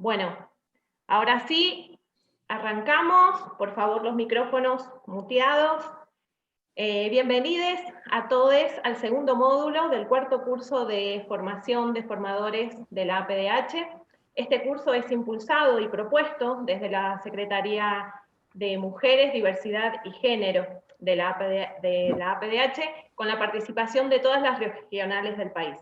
Bueno, ahora sí, arrancamos. Por favor, los micrófonos muteados. Bienvenidos a todos al segundo módulo del cuarto curso de formación de formadores de la APDH. Este curso es impulsado y propuesto desde la Secretaría de Mujeres, Diversidad y Género de la APDH con la participación de todas las regionales del país.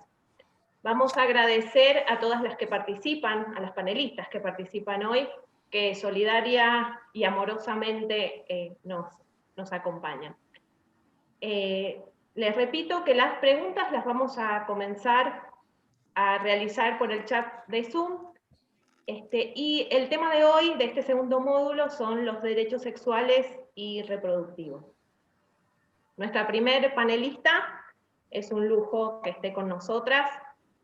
Vamos a agradecer a todas las que participan, a las panelistas que participan hoy, que solidaria y amorosamente nos acompañan. Les repito que las preguntas las vamos a comenzar a realizar por el chat de Zoom. Y el tema de hoy, de este segundo módulo, son los derechos sexuales y reproductivos. Nuestra primer panelista, es un lujo que esté con nosotras,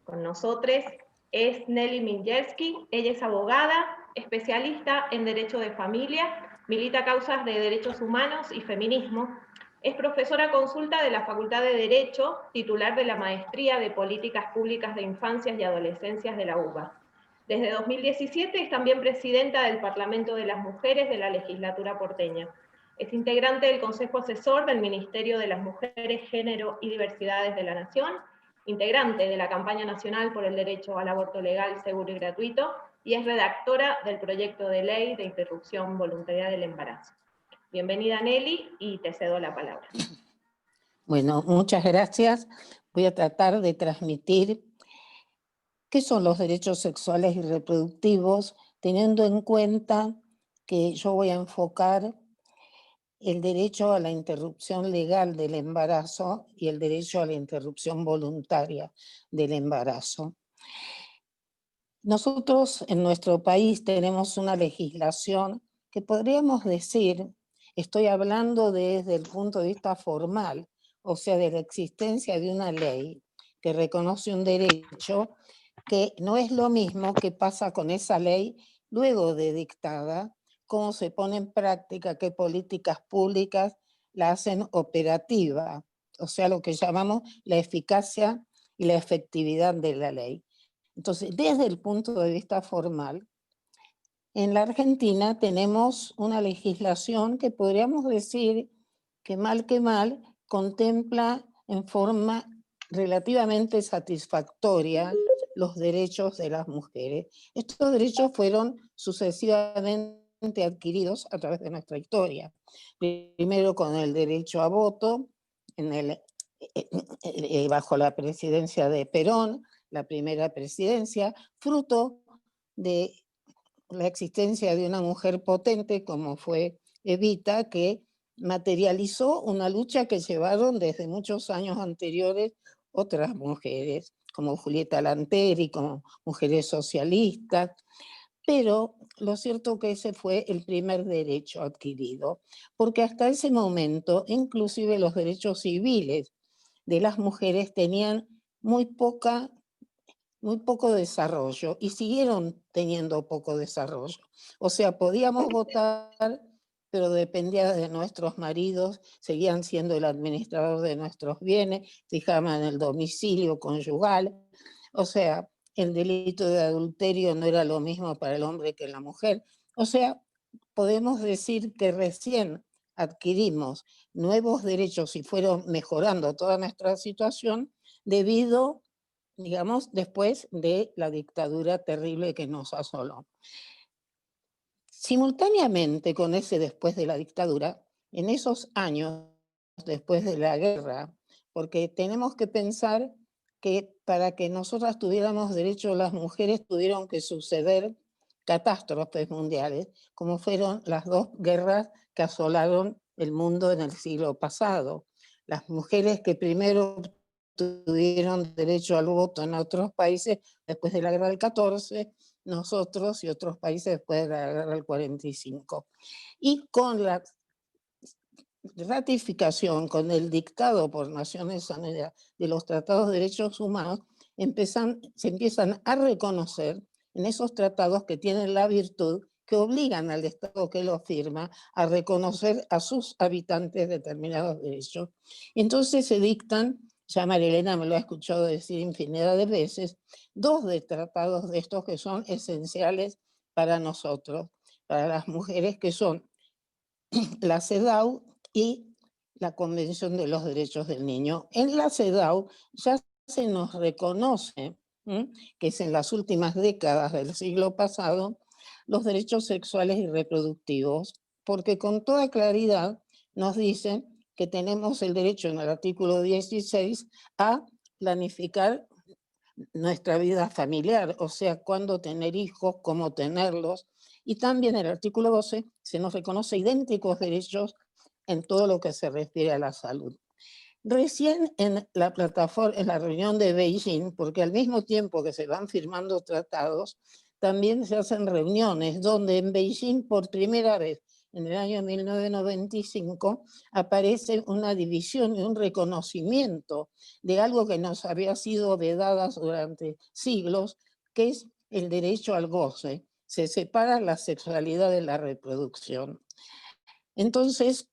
con nosotres, es Nelly Mingelski. Ella es abogada, especialista en Derecho de Familia, milita causas de derechos humanos y feminismo, es profesora consulta de la Facultad de Derecho, titular de la Maestría de Políticas Públicas de Infancias y Adolescencias de la UBA. Desde 2017 es también presidenta del Parlamento de las Mujeres de la legislatura porteña. Es integrante del Consejo Asesor del Ministerio de las Mujeres, Género y Diversidades de la Nación, integrante de la Campaña Nacional por el Derecho al Aborto Legal, Seguro y Gratuito, y es redactora del proyecto de ley de interrupción voluntaria del embarazo. Bienvenida, Nelly, y te cedo la palabra. Bueno, muchas gracias. Voy a tratar de transmitir qué son los derechos sexuales y reproductivos, teniendo en cuenta que yo voy a enfocar el derecho a la interrupción legal del embarazo y el derecho a la interrupción voluntaria del embarazo. Nosotros en nuestro país tenemos una legislación que podríamos decir, estoy hablando desde el punto de vista formal, o sea, de la existencia de una ley que reconoce un derecho, que no es lo mismo que pasa con esa ley luego de dictada, cómo se pone en práctica, qué políticas públicas la hacen operativa, o sea, lo que llamamos la eficacia y la efectividad de la ley. Entonces, desde el punto de vista formal, en la Argentina tenemos una legislación que podríamos decir que mal contempla en forma relativamente satisfactoria los derechos de las mujeres. Estos derechos fueron sucesivamente adquiridos a través de nuestra historia. Primero con el derecho a voto, bajo la presidencia de Perón, la primera presidencia, fruto de la existencia de una mujer potente como fue Evita, que materializó una lucha que llevaron desde muchos años anteriores otras mujeres, como Julieta Lanteri, como mujeres socialistas, pero lo cierto que ese fue el primer derecho adquirido, porque hasta ese momento, inclusive los derechos civiles de las mujeres tenían muy poco desarrollo y siguieron teniendo poco desarrollo. O sea, podíamos votar, pero dependía de nuestros maridos, seguían siendo el administrador de nuestros bienes, fijaban el domicilio conyugal. O sea, el delito de adulterio no era lo mismo para el hombre que la mujer. O sea, podemos decir que recién adquirimos nuevos derechos y fueron mejorando toda nuestra situación debido, digamos, después de la dictadura terrible que nos asoló. Simultáneamente con ese después de la dictadura, en esos años después de la guerra, porque tenemos que pensar que para que nosotras tuviéramos derecho, las mujeres tuvieron que suceder catástrofes mundiales, como fueron las dos guerras que asolaron el mundo en el siglo pasado. Las mujeres que primero tuvieron derecho al voto en otros países después de la guerra del 14, nosotros y otros países después de la guerra del 45. Y con la ratificación, con el dictado por Naciones Unidas de los tratados de derechos humanos, se empiezan a reconocer en esos tratados que tienen la virtud que obligan al Estado que lo firma a reconocer a sus habitantes determinados derechos. Entonces se dictan ya Marilena me lo ha escuchado decir infinidad de veces, dos de tratados de estos que son esenciales para nosotros, para las mujeres, que son la CEDAW y la Convención de los Derechos del Niño. En la CEDAW ya se nos reconoce, que es en las últimas décadas del siglo pasado, los derechos sexuales y reproductivos, porque con toda claridad nos dicen que tenemos el derecho en el artículo 16 a planificar nuestra vida familiar, o sea, cuándo tener hijos, cómo tenerlos. Y también el artículo 12 se nos reconoce idénticos derechos en todo lo que se refiere a la salud. Recién en la plataforma, en la reunión de Beijing, porque al mismo tiempo que se van firmando tratados, también se hacen reuniones donde en Beijing por primera vez en el año 1995 aparece una división y un reconocimiento de algo que nos había sido vedadas durante siglos, que es el derecho al goce. Se separa la sexualidad de la reproducción. Entonces,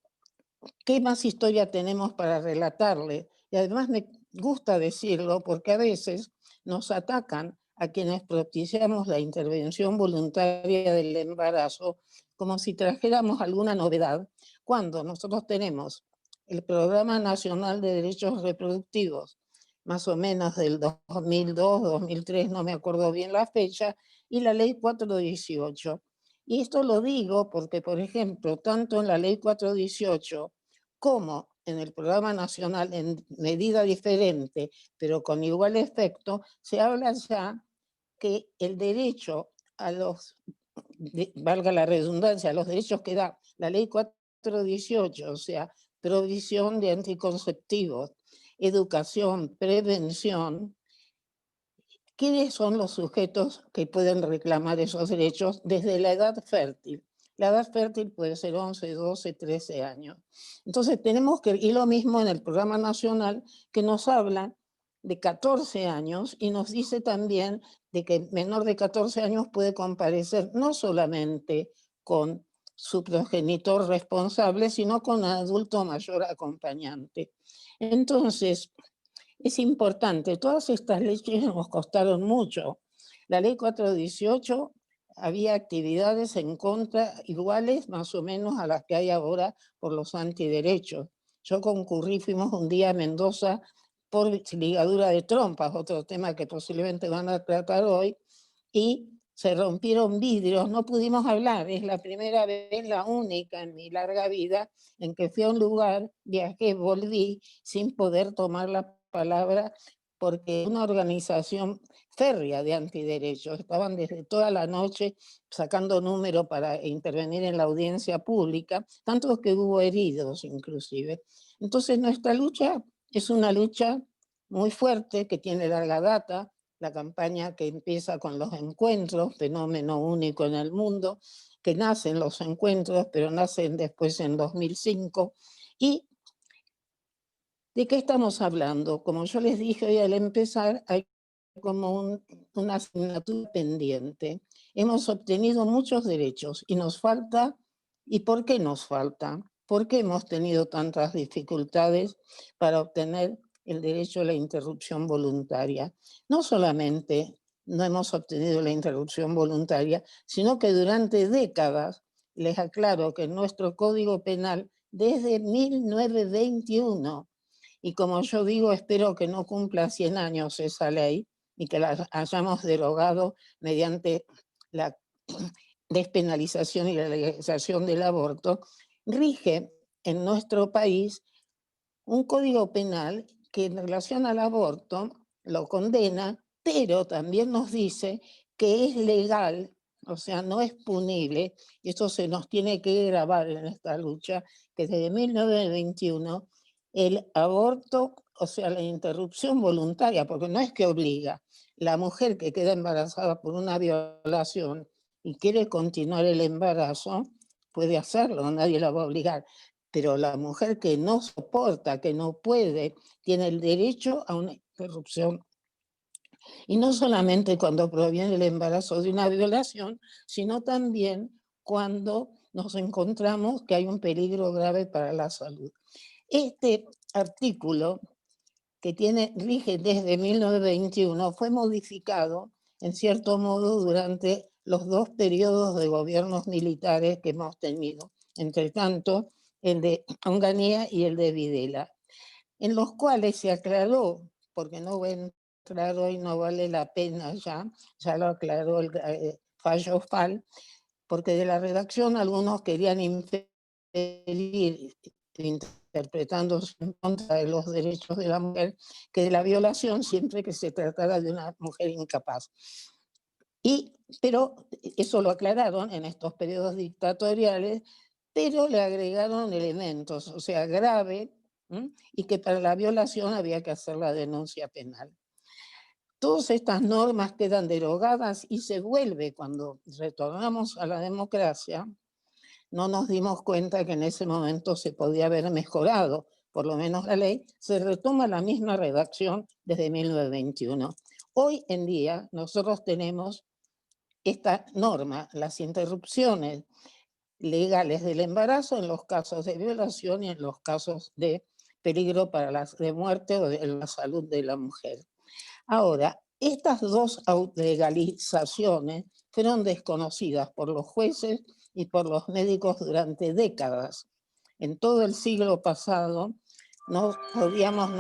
¿qué más historia tenemos para relatarle? Y además me gusta decirlo porque a veces nos atacan a quienes propiciamos la intervención voluntaria del embarazo como si trajéramos alguna novedad, cuando nosotros tenemos el Programa Nacional de Derechos Reproductivos, más o menos del 2002, 2003, no me acuerdo bien la fecha, y la Ley 418. Y esto lo digo porque, por ejemplo, tanto en la Ley 418 como en el Programa Nacional, en medida diferente, pero con igual efecto, se habla ya que el derecho a los, valga la redundancia, a los derechos que da la Ley 418, o sea, provisión de anticonceptivos, educación, prevención. ¿Quiénes son los sujetos que pueden reclamar esos derechos desde la edad fértil? La edad fértil puede ser 11, 12, 13 años. Entonces tenemos que, y lo mismo en el programa nacional, que nos habla de 14 años y nos dice también de que menor de 14 años puede comparecer no solamente con su progenitor responsable, sino con un adulto mayor acompañante. Entonces, es importante, todas estas leyes nos costaron mucho. La ley 418 había actividades en contra iguales más o menos a las que hay ahora por los antiderechos. Yo concurrí, fuimos un día a Mendoza por ligadura de trompas, otro tema que posiblemente van a tratar hoy, y se rompieron vidrios, no pudimos hablar, es la primera vez, la única en mi larga vida, en que fui a un lugar, viajé, volví, sin poder tomar la palabra, porque una organización férrea de antiderechos, estaban desde toda la noche sacando número para intervenir en la audiencia pública, tantos que hubo heridos inclusive. Entonces nuestra lucha es una lucha muy fuerte, que tiene larga data, la campaña que empieza con los encuentros, fenómeno único en el mundo, que nacen los encuentros, pero nacen después en 2005. ¿Y de qué estamos hablando? Como yo les dije hoy al empezar, hay como una asignatura pendiente. Hemos obtenido muchos derechos y nos falta. ¿Y por qué nos falta? ¿Por qué hemos tenido tantas dificultades para obtener el derecho a la interrupción voluntaria? No solamente no hemos obtenido la interrupción voluntaria, sino que durante décadas, les aclaro que en nuestro Código Penal, desde 1921, y como yo digo, espero que no cumpla 100 años esa ley y que la hayamos derogado mediante la despenalización y la legalización del aborto, rige en nuestro país un código penal que en relación al aborto lo condena, pero también nos dice que es legal, o sea, no es punible, y esto se nos tiene que grabar en esta lucha, que desde 1921 el aborto, o sea, la interrupción voluntaria, porque no es que obliga, la mujer que queda embarazada por una violación y quiere continuar el embarazo, puede hacerlo, nadie la va a obligar, pero la mujer que no soporta, que no puede, tiene el derecho a una interrupción. Y no solamente cuando proviene el embarazo de una violación, sino también cuando nos encontramos que hay un peligro grave para la salud. Este artículo que rige desde 1921, fue modificado en cierto modo durante los 2 periodos de gobiernos militares que hemos tenido, entre tanto el de Onganía y el de Videla, en los cuales se aclaró, porque no voy a entrar hoy, no vale la pena ya lo aclaró el fallo FAL, porque de la redacción algunos querían impedir, interpretándose en contra de los derechos de la mujer, que de la violación siempre que se tratara de una mujer incapaz. Pero eso lo aclararon en estos periodos dictatoriales, pero le agregaron elementos, o sea, grave, y que para la violación había que hacer la denuncia penal. Todas estas normas quedan derogadas y se vuelve, cuando retornamos a la democracia, no nos dimos cuenta que en ese momento se podía haber mejorado, por lo menos la ley, se retoma la misma redacción desde 1921. Hoy en día nosotros tenemos esta norma, las interrupciones legales del embarazo en los casos de violación y en los casos de peligro de muerte o de la salud de la mujer. Ahora, estas 2 legalizaciones fueron desconocidas por los jueces y por los médicos durante décadas. En todo el siglo pasado no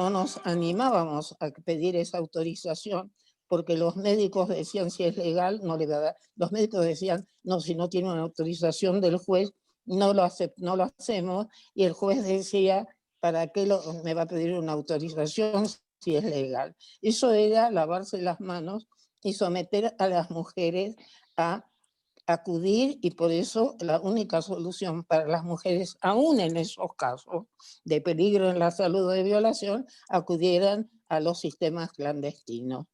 nos animábamos a pedir esa autorización porque los médicos decían si es legal, no le va a dar. Los médicos decían, no, si no tiene una autorización del juez, no lo hacemos, y el juez decía, ¿para qué me va a pedir una autorización si es legal? Eso era lavarse las manos y someter a las mujeres a acudir, y por eso la única solución para las mujeres, aún en esos casos de peligro en la salud o de violación, acudieran a los sistemas clandestinos,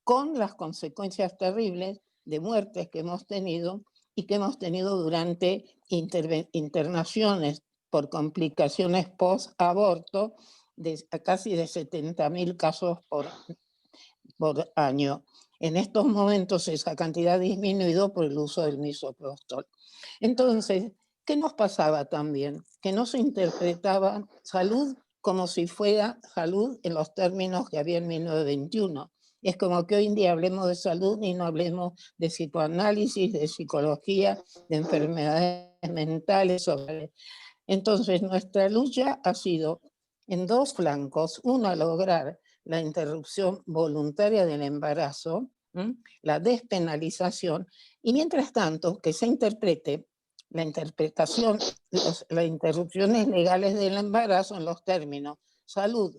con las consecuencias terribles de muertes que hemos tenido y que hemos tenido durante internaciones por complicaciones post-aborto, de casi de 70.000 casos por año. En estos momentos esa cantidad ha disminuido por el uso del misoprostol. Entonces, ¿qué nos pasaba también? Que no se interpretaba salud como si fuera salud en los términos que había en 1921. Es como que hoy en día hablemos de salud y no hablemos de psicoanálisis, de psicología, de enfermedades mentales. Entonces, nuestra lucha ha sido en 2 flancos. Uno, lograr la interrupción voluntaria del embarazo, la despenalización, y mientras tanto que se interprete las interrupciones legales del embarazo en los términos salud,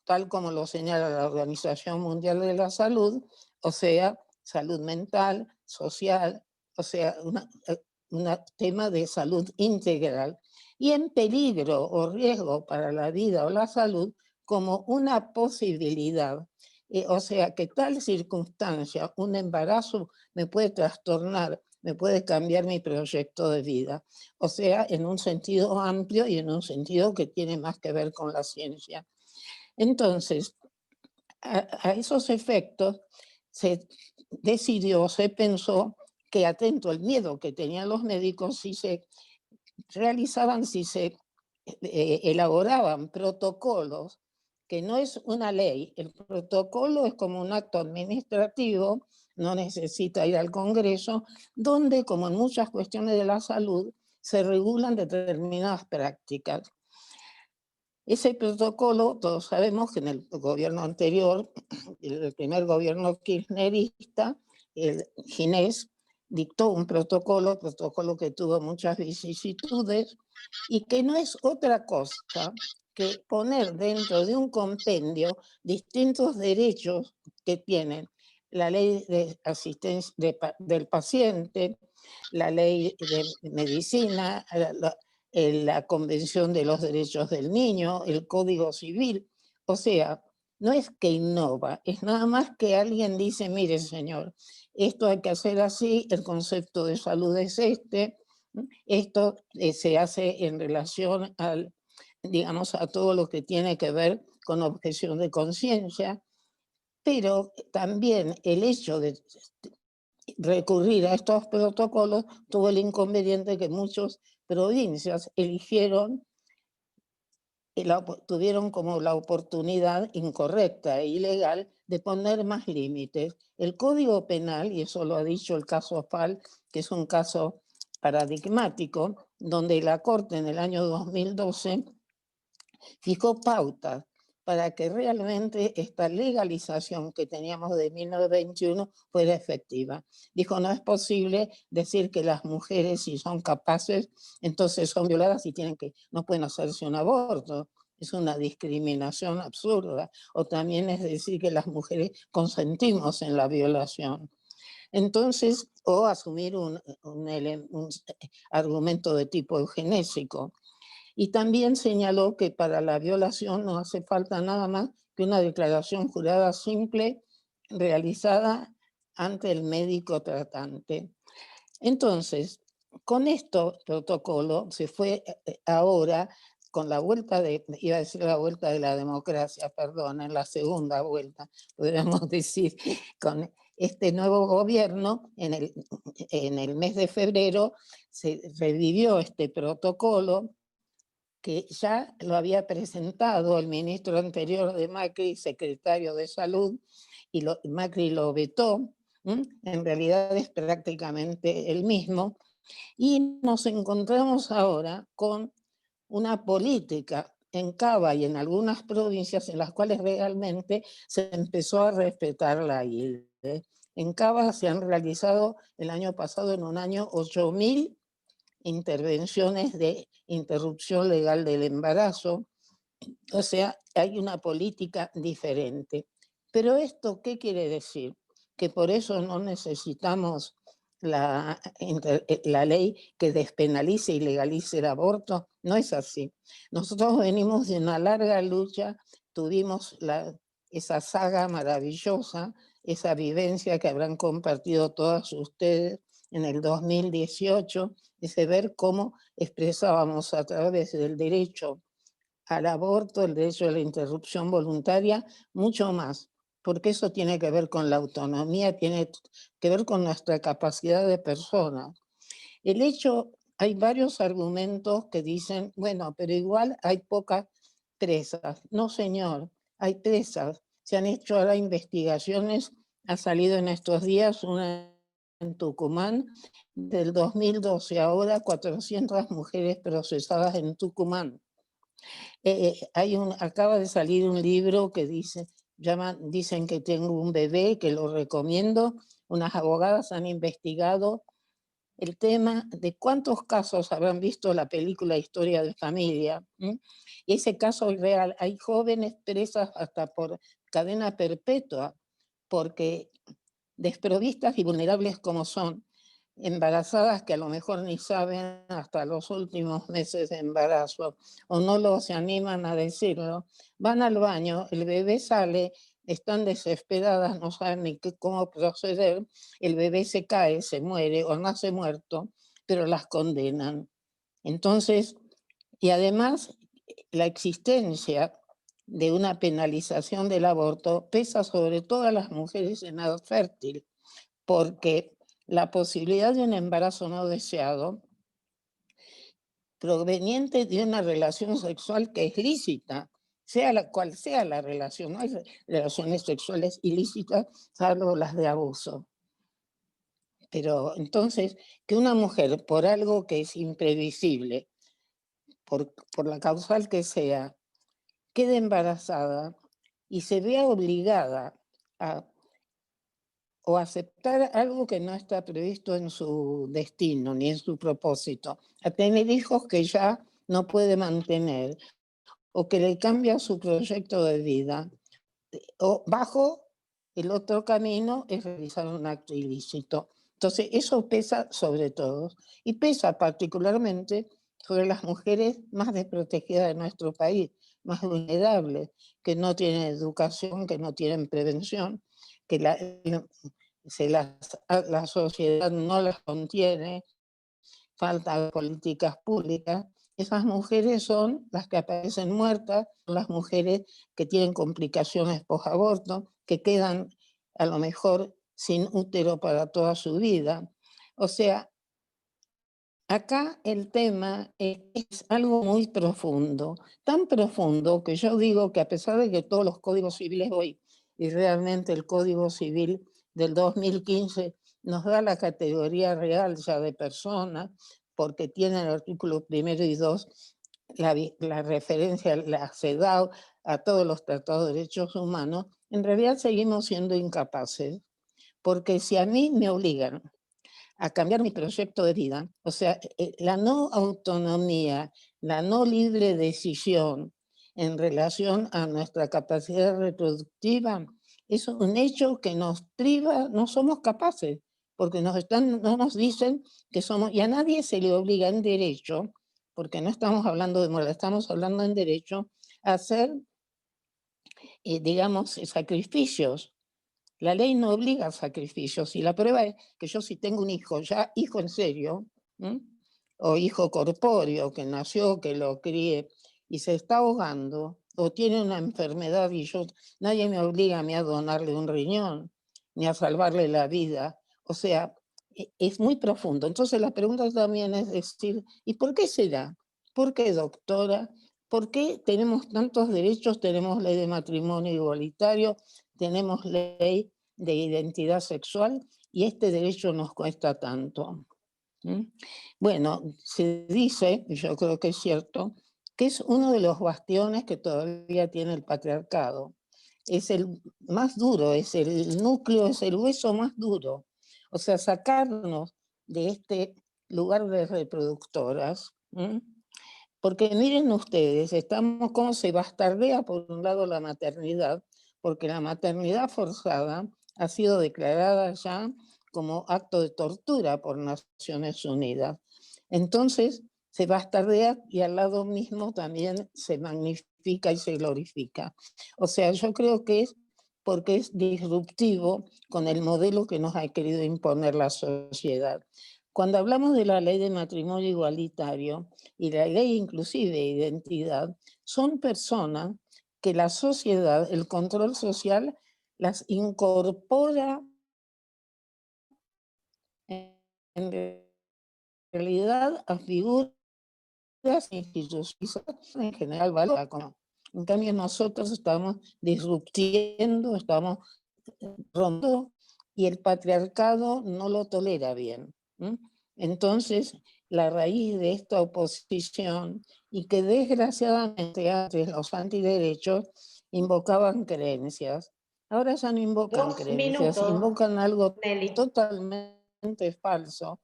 tal como lo señala la Organización Mundial de la Salud, o sea, salud mental, social, o sea, un tema de salud integral, y en peligro o riesgo para la vida o la salud como una posibilidad. O sea, que tal circunstancia, un embarazo, me puede trastornar, me puede cambiar mi proyecto de vida. O sea, en un sentido amplio y en un sentido que tiene más que ver con la ciencia. Entonces, a esos efectos se decidió, se pensó que, atento al miedo que tenían los médicos, si se elaboraban protocolos, que no es una ley, el protocolo es como un acto administrativo, no necesita ir al Congreso, donde, como en muchas cuestiones de la salud, se regulan determinadas prácticas. Ese protocolo, todos sabemos que en el gobierno anterior, el primer gobierno kirchnerista, el Ginés, dictó un protocolo que tuvo muchas vicisitudes y que no es otra cosa que poner dentro de un compendio distintos derechos que tienen la ley de asistencia del paciente, la ley de medicina, la Convención de los Derechos del Niño, el Código Civil. O sea, no es que innova, es nada más que alguien dice, mire señor, esto hay que hacer así, el concepto de salud es este, esto se hace en relación digamos, a todo lo que tiene que ver con objeción de conciencia, pero también el hecho de recurrir a estos protocolos tuvo el inconveniente que muchas provincias eligieron tuvieron como la oportunidad incorrecta e ilegal de poner más límites. El Código Penal, y eso lo ha dicho el caso Fal, que es un caso paradigmático, donde la Corte en el año 2012 fijó pautas para que realmente esta legalización que teníamos de 1921 fuera efectiva. Dijo, no es posible decir que las mujeres, si son capaces, entonces son violadas y no pueden hacerse un aborto. Es una discriminación absurda. O también es decir que las mujeres consentimos en la violación. Entonces, o asumir un argumento de tipo eugenésico. Y también señaló que para la violación no hace falta nada más que una declaración jurada simple realizada ante el médico tratante. Entonces, con este protocolo se fue ahora con la vuelta iba a decir la vuelta de la democracia, perdón, en la segunda vuelta, podríamos decir, con este nuevo gobierno, en el mes de febrero se revivió este protocolo que ya lo había presentado el ministro anterior de Macri, secretario de Salud, y Macri lo vetó. En realidad es prácticamente el mismo, y nos encontramos ahora con una política en Cava y en algunas provincias en las cuales realmente se empezó a respetar la ILE. En Cava se han realizado el año pasado, en un año, 8.000 intervenciones de interrupción legal del embarazo. O sea, hay una política diferente. Pero esto, ¿qué quiere decir? Que por eso no necesitamos la ley que despenalice y legalice el aborto. No es así. Nosotros venimos de una larga lucha, tuvimos esa saga maravillosa, esa vivencia que habrán compartido todas ustedes en el 2018, ese ver cómo expresábamos a través del derecho al aborto, el derecho a la interrupción voluntaria, mucho más, porque eso tiene que ver con la autonomía, tiene que ver con nuestra capacidad de persona. El hecho, hay varios argumentos que dicen, bueno, pero igual hay pocas presas. No, señor, hay presas. Se han hecho ahora investigaciones, ha salido en estos días una en Tucumán, del 2012 ahora 400 mujeres procesadas en Tucumán. Acaba de salir un libro que dicen que tengo un bebé, que lo recomiendo. Unas abogadas han investigado el tema de cuántos casos habrán visto la película Historia de Familia. Y ese caso es real. Hay jóvenes presas hasta por cadena perpetua, porque desprovistas y vulnerables como son, embarazadas que a lo mejor ni saben hasta los últimos meses de embarazo o no se animan a decirlo, van al baño, el bebé sale, están desesperadas, no saben ni cómo proceder, el bebé se cae, se muere o nace muerto, pero las condenan. Entonces, y además la existencia de una penalización del aborto pesa sobre todas las mujeres en edad fértil, porque la posibilidad de un embarazo no deseado proveniente de una relación sexual que es lícita, sea cual sea la relación, no hay relaciones sexuales ilícitas salvo las de abuso. Pero entonces, que una mujer, por algo que es imprevisible, por la causal que sea, quede embarazada y se vea obligada a o aceptar algo que no está previsto en su destino ni en su propósito, a tener hijos que ya no puede mantener o que le cambia su proyecto de vida, o bajo el otro camino es realizar un acto ilícito. Entonces eso pesa sobre todos y pesa particularmente sobre las mujeres más desprotegidas de nuestro país, más vulnerables, que no tienen educación, que no tienen prevención, que la sociedad no las contiene, falta políticas públicas. Esas mujeres son las que aparecen muertas, son las mujeres que tienen complicaciones post-aborto, que quedan a lo mejor sin útero para toda su vida. O sea, Acá el tema es algo muy profundo, tan profundo que yo digo que a pesar de que todos los códigos civiles hoy, y realmente el Código Civil del 2015 nos da la categoría real ya de persona, porque tiene el artículo 1 y 2 la referencia, la CEDAW, a todos los tratados de derechos humanos, en realidad seguimos siendo incapaces, porque si a mí me obligan a cambiar mi proyecto de vida. O sea, la no autonomía, la no libre decisión en relación a nuestra capacidad reproductiva es un hecho que nos priva, no somos capaces, porque no nos dicen que somos, y a nadie se le obliga en derecho, porque no estamos hablando de moral, estamos hablando en derecho, a hacer, digamos, sacrificios. La ley no obliga a sacrificios y la prueba es que yo si tengo un hijo, ya hijo en serio, ¿m? O hijo corpóreo que nació, que lo crié y se está ahogando o tiene una enfermedad y nadie me obliga a mí a donarle un riñón ni a salvarle la vida. O sea, es muy profundo. Entonces la pregunta también es decir, ¿y por qué será? ¿Por qué, doctora? ¿Por qué tenemos tantos derechos? Tenemos ley de matrimonio igualitario, tenemos ley de identidad sexual y este derecho nos cuesta tanto. Bueno, se dice, y yo creo que es cierto, que es uno de los bastiones que todavía tiene el patriarcado. Es el más duro, es el núcleo, es el hueso más duro. O sea, sacarnos de este lugar de reproductoras. Porque miren ustedes, estamos como se bastardea por un lado la maternidad, porque la maternidad forzada ha sido declarada ya como acto de tortura por Naciones Unidas. Entonces se bastardea y al lado mismo también se magnifica y se glorifica. O sea, yo creo que es porque es disruptivo con el modelo que nos ha querido imponer la sociedad. Cuando hablamos de la ley de matrimonio igualitario, y la ley inclusive de identidad, son personas que la sociedad, el control social, las incorpora en realidad a figuras institucionales en general, ¿vale? En cambio nosotros estamos disruptiendo, estamos rompiendo y el patriarcado no lo tolera bien. Entonces, la raíz de esta oposición, y que desgraciadamente antes los antiderechos invocaban creencias, ahora ya no invocan 2 creencias, minutos, invocan algo Nelly. totalmente falso,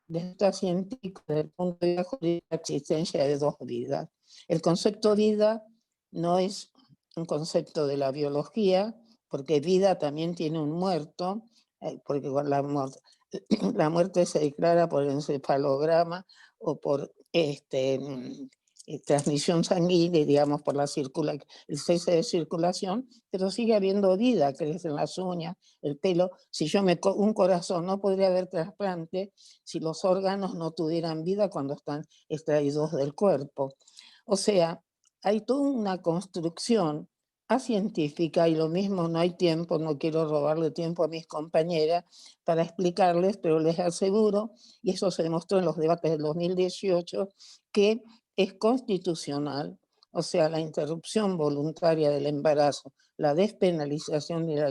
desde esta científica, desde el punto de vista jurídico, la existencia de dos vidas. El concepto vida no es un concepto de la biología, porque vida también tiene un muerto, porque la muerte se declara por el encefalograma o por transmisión sanguínea, digamos, por el cese de circulación, pero sigue habiendo vida, crecen las uñas, el pelo. Si un corazón no podría haber trasplante si los órganos no tuvieran vida cuando están extraídos del cuerpo. O sea, hay toda una construcción científica y lo mismo no hay tiempo, no quiero robarle tiempo a mis compañeras para explicarles, pero les aseguro, y eso se demostró en los debates del 2018, que es constitucional, o sea, la interrupción voluntaria del embarazo, la despenalización y la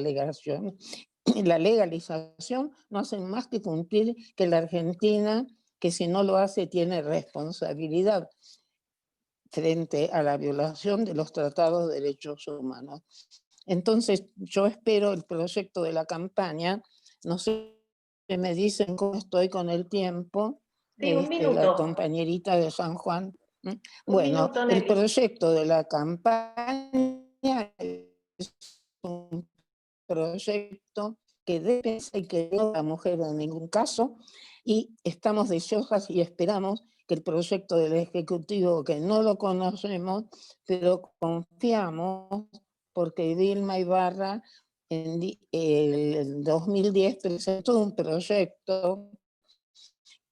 legalización no hacen más que cumplir que la Argentina, que si no lo hace tiene responsabilidad frente a la violación de los tratados de derechos humanos. Entonces, yo espero el proyecto de la campaña, no sé, me dicen cómo estoy con el tiempo, Sí, un la minuto. compañerita de San Juan. Un Bueno, minuto, el Nelly. proyecto de la campaña es un proyecto que debe ser que no la mujer en ningún caso, y estamos deseosas y esperamos que el proyecto del Ejecutivo, que no lo conocemos, pero confiamos, porque Vilma Ibarra en el 2010 presentó un proyecto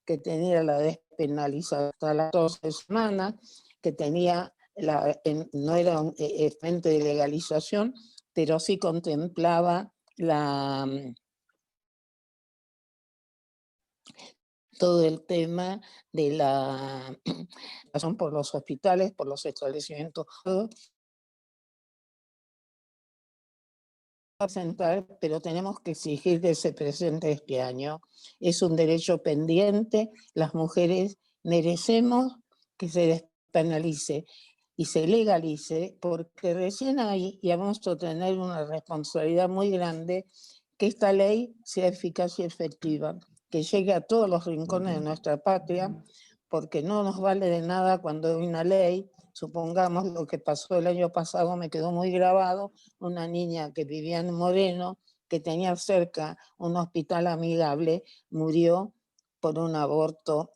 que tenía la despenalización hasta las 12 semanas, que tenía, no era un frente de legalización, pero sí contemplaba todo el tema de la razón por los hospitales, por los establecimientos, central, pero tenemos que exigir que se presente este año. Es un derecho pendiente, las mujeres merecemos que se despenalice y se legalice, porque recién ahí ya vamos a tener una responsabilidad muy grande que esta ley sea eficaz y efectiva, que llegue a todos los rincones de nuestra patria, porque no nos vale de nada cuando hay una ley. Supongamos lo que pasó el año pasado, me quedó muy grabado, una niña que vivía en Moreno, que tenía cerca un hospital amigable, murió por un aborto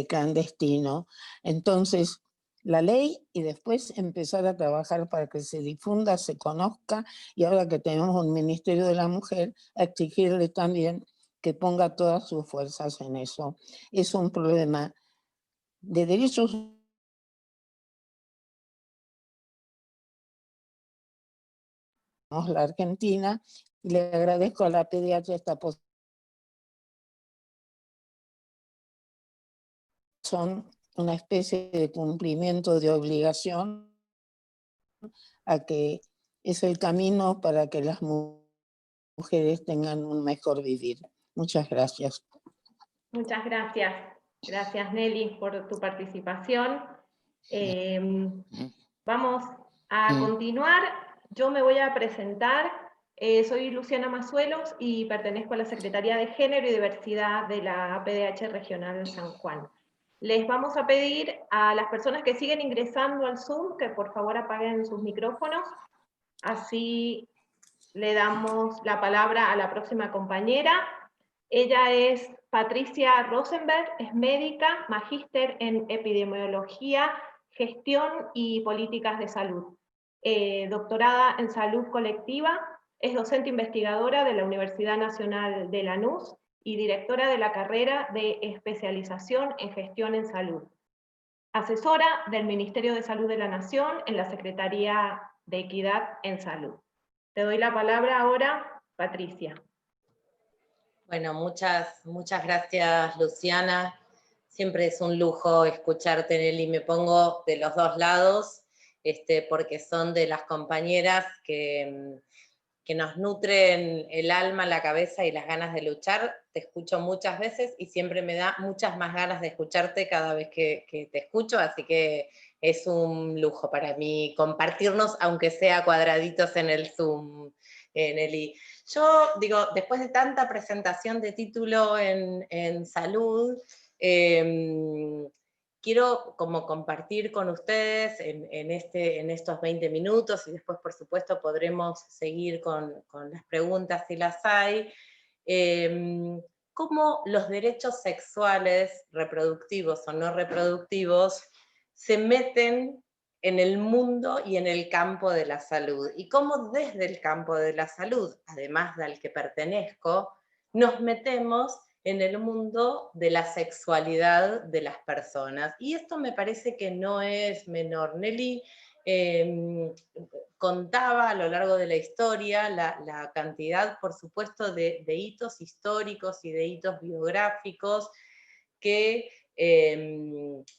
clandestino. Entonces, la ley y después empezar a trabajar para que se difunda, se conozca, y ahora que tenemos un Ministerio de la Mujer, a exigirle también que ponga todas sus fuerzas en eso. Es un problema de derechos la Argentina, y le agradezco a la pediatra esta posición. Son una especie de cumplimiento de obligación a que es el camino para que las mujeres tengan un mejor vivir. Muchas gracias. Muchas gracias. Gracias, Nelly, por tu participación. Vamos a continuar. Yo me voy a presentar. Soy Luciana Mazuelos y pertenezco a la Secretaría de Género y Diversidad de la APDH Regional San Juan. Les vamos a pedir a las personas que siguen ingresando al Zoom que por favor apaguen sus micrófonos. Así le damos la palabra a la próxima compañera. Ella es Patricia Rosenberg, es médica, magíster en epidemiología, gestión y políticas de salud. Doctorada en salud colectiva, es docente investigadora de la Universidad Nacional de Lanús y directora de la carrera de especialización en gestión en salud. Asesora del Ministerio de Salud de la Nación en la Secretaría de Equidad en Salud. Te doy la palabra ahora, Patricia. Bueno, muchas gracias, Luciana. Siempre es un lujo escucharte, Nelly. Me pongo de los dos lados, porque son de las compañeras que nos nutren el alma, la cabeza y las ganas de luchar. Te escucho muchas veces y siempre me da muchas más ganas de escucharte cada vez que te escucho, así que es un lujo para mí compartirnos, aunque sea cuadraditos en el Zoom, Nelly. Yo digo, después de tanta presentación de título en salud, quiero como compartir con ustedes en estos 20 minutos, y después por supuesto podremos seguir con las preguntas si las hay, cómo los derechos sexuales, reproductivos o no reproductivos, se meten en el mundo y en el campo de la salud, y cómo desde el campo de la salud, además del que pertenezco, nos metemos en el mundo de la sexualidad de las personas. Y esto me parece que no es menor. Nelly contaba a lo largo de la historia la cantidad, por supuesto, de hitos históricos y de hitos biográficos que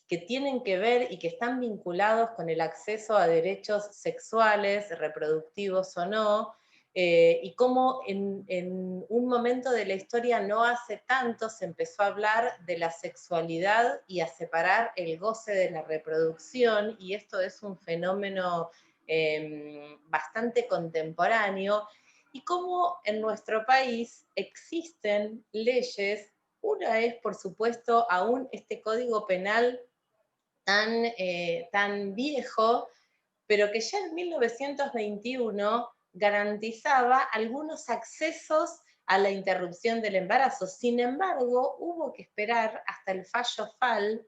tienen que ver y que están vinculados con el acceso a derechos sexuales, reproductivos o no, y cómo en un momento de la historia no hace tanto se empezó a hablar de la sexualidad y a separar el goce de la reproducción, y esto es un fenómeno bastante contemporáneo, y cómo en nuestro país existen leyes. Una es, por supuesto, aún este Código Penal tan viejo, pero que ya en 1921 garantizaba algunos accesos a la interrupción del embarazo. Sin embargo, hubo que esperar hasta el fallo FAL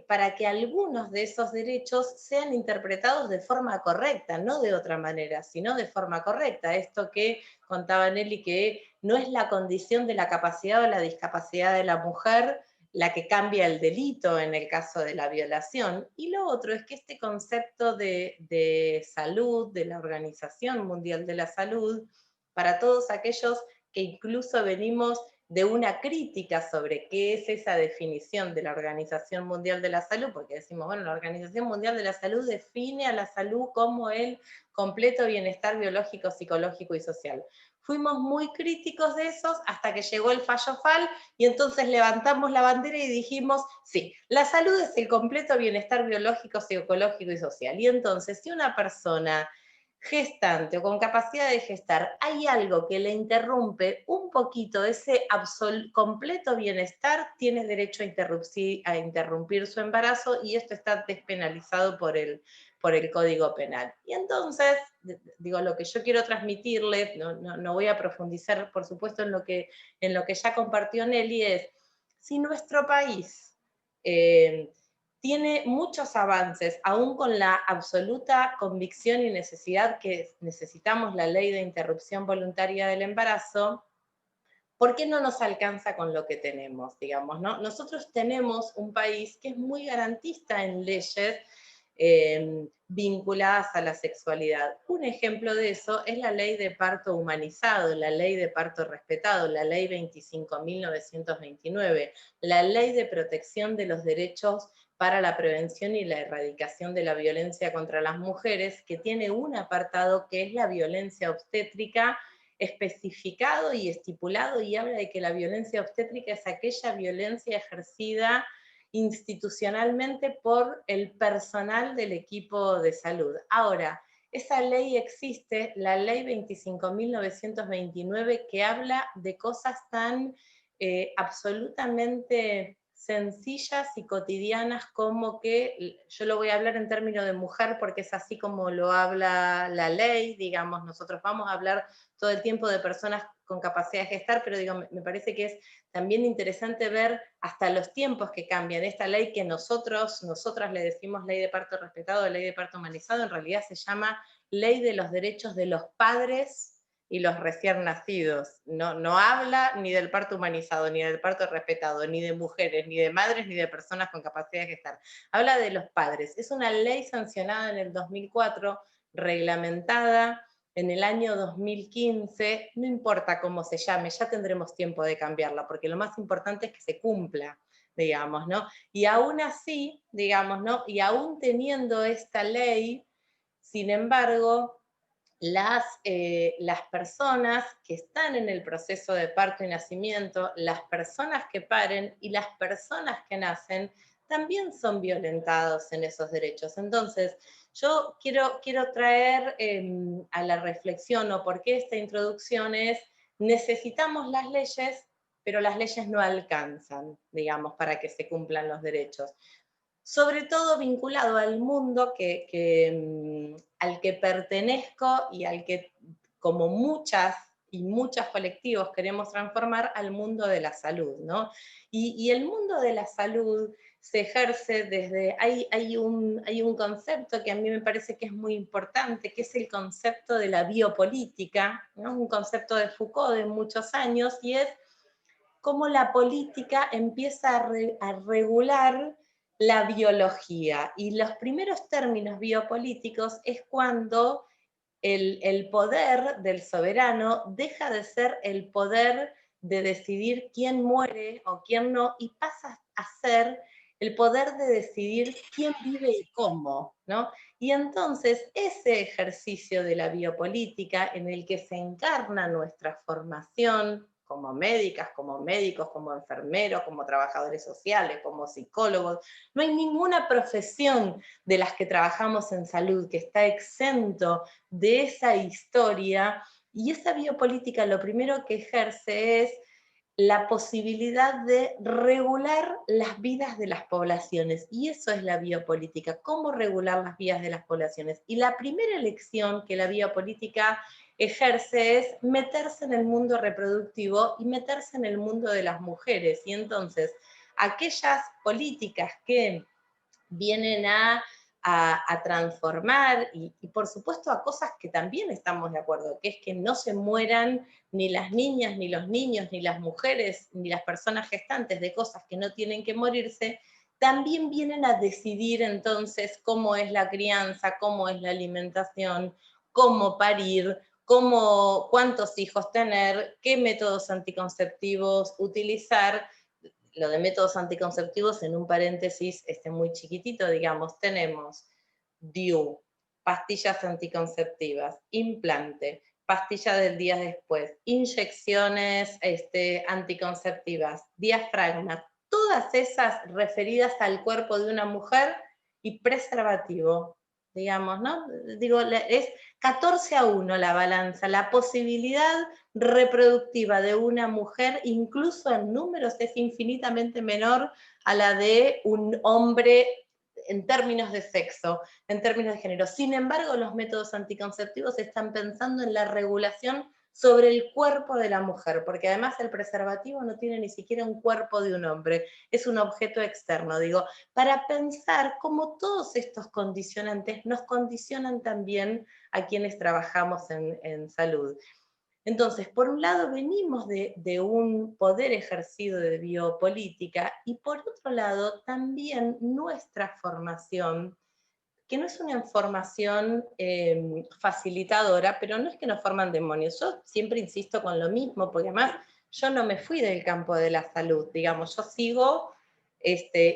para que algunos de esos derechos sean interpretados de forma correcta, no de otra manera, sino de forma correcta. Esto que contaba Nelly, que no es la condición de la capacidad o la discapacidad de la mujer la que cambia el delito en el caso de la violación. Y lo otro es que este concepto de salud, de la Organización Mundial de la Salud, para todos aquellos que incluso venimos de una crítica sobre qué es esa definición de la Organización Mundial de la Salud, porque decimos, bueno, la Organización Mundial de la Salud define a la salud como el completo bienestar biológico, psicológico y social. Fuimos muy críticos de esos hasta que llegó el fallo FAL y entonces levantamos la bandera y dijimos, sí, la salud es el completo bienestar biológico, psicológico y social. Y entonces, si una persona gestante o con capacidad de gestar, hay algo que le interrumpe un poquito ese completo bienestar, tiene derecho a interrumpir su embarazo y esto está despenalizado por el Código Penal. Y entonces, digo, lo que yo quiero transmitirles, no voy a profundizar, por supuesto, en lo que ya compartió Nelly, es, si nuestro país tiene muchos avances, aún con la absoluta convicción y necesidad que necesitamos la ley de interrupción voluntaria del embarazo, ¿por qué no nos alcanza con lo que tenemos, digamos, ¿no? Nosotros tenemos un país que es muy garantista en leyes vinculadas a la sexualidad. Un ejemplo de eso es la ley de parto humanizado, la ley de parto respetado, la ley 25.929, la ley de protección de los derechos para la prevención y la erradicación de la violencia contra las mujeres, que tiene un apartado que es la violencia obstétrica, especificado y estipulado, y habla de que la violencia obstétrica es aquella violencia ejercida institucionalmente por el personal del equipo de salud. Ahora, esa ley existe, la ley 25.929, que habla de cosas tan absolutamente sencillas y cotidianas como que, yo lo voy a hablar en términos de mujer porque es así como lo habla la ley, digamos, nosotros vamos a hablar todo el tiempo de personas con capacidad de gestar, pero digo, me parece que es también interesante ver hasta los tiempos que cambian. Esta ley que nosotras le decimos ley de parto respetado, ley de parto humanizado, en realidad se llama ley de los derechos de los padres y los recién nacidos. No habla ni del parto humanizado, ni del parto respetado, ni de mujeres, ni de madres, ni de personas con capacidad de gestar. Habla de los padres. Es una ley sancionada en el 2004, reglamentada en el año 2015, no importa cómo se llame, ya tendremos tiempo de cambiarla, porque lo más importante es que se cumpla, digamos, ¿no? Y aún así, digamos, ¿no? Y aún teniendo esta ley, sin embargo, las personas que están en el proceso de parto y nacimiento, las personas que paren y las personas que nacen, también son violentados en esos derechos. Entonces, yo quiero traer a la reflexión, o por qué esta introducción es, necesitamos las leyes, pero las leyes no alcanzan, digamos, para que se cumplan los derechos. Sobre todo vinculado al mundo al que pertenezco y al que, como muchas y muchos colectivos, queremos transformar, al mundo de la salud, ¿no? Y el mundo de la salud se ejerce desde, hay un concepto que a mí me parece que es muy importante, que es el concepto de la biopolítica, ¿no? Un concepto de Foucault de muchos años, y es cómo la política empieza a regular la biología. Y los primeros términos biopolíticos es cuando el poder del soberano deja de ser el poder de decidir quién muere o quién no, y pasa a ser el poder de decidir quién vive y cómo, ¿no? Y entonces ese ejercicio de la biopolítica, en el que se encarna nuestra formación como médicas, como médicos, como enfermeros, como trabajadores sociales, como psicólogos, no hay ninguna profesión de las que trabajamos en salud que está exento de esa historia, y esa biopolítica lo primero que ejerce es la posibilidad de regular las vidas de las poblaciones, y eso es la biopolítica, cómo regular las vidas de las poblaciones. Y la primera elección que la biopolítica ejerce es meterse en el mundo reproductivo y meterse en el mundo de las mujeres, y entonces aquellas políticas que vienen a transformar, y por supuesto a cosas que también estamos de acuerdo, que es que no se mueran ni las niñas, ni los niños, ni las mujeres, ni las personas gestantes de cosas que no tienen que morirse, también vienen a decidir entonces cómo es la crianza, cómo es la alimentación, cómo parir, cuántos hijos tener, qué métodos anticonceptivos utilizar. Lo de métodos anticonceptivos, en un paréntesis muy chiquitito, digamos, tenemos DIU, pastillas anticonceptivas, implante, pastilla del día después, inyecciones anticonceptivas, diafragma, todas esas referidas al cuerpo de una mujer y preservativo, digamos, ¿no? Digo, es 14-1 la balanza, la posibilidad reproductiva de una mujer, incluso en números, es infinitamente menor a la de un hombre en términos de sexo, en términos de género. Sin embargo, los métodos anticonceptivos están pensando en la regulación sobre el cuerpo de la mujer, porque además el preservativo no tiene ni siquiera un cuerpo de un hombre, es un objeto externo, digo, para pensar cómo todos estos condicionantes nos condicionan también a quienes trabajamos en salud. Entonces, por un lado venimos de un poder ejercido de biopolítica y por otro lado también nuestra formación, que no es una formación facilitadora, pero no es que nos forman demonios. Yo siempre insisto con lo mismo, porque además yo no me fui del campo de la salud, digamos, yo sigo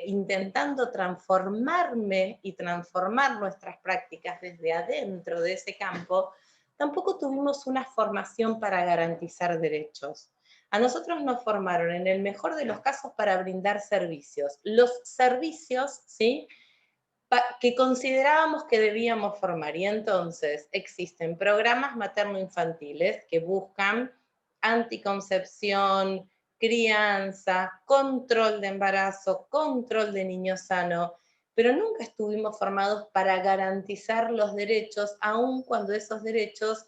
intentando transformarme y transformar nuestras prácticas desde adentro de ese campo. Tampoco tuvimos una formación para garantizar derechos. A nosotros nos formaron, en el mejor de los casos, para brindar servicios. Los servicios, ¿sí?, que considerábamos que debíamos formar. Y entonces existen programas materno-infantiles que buscan anticoncepción, crianza, control de embarazo, control de niño sano, pero nunca estuvimos formados para garantizar los derechos, aun cuando esos derechos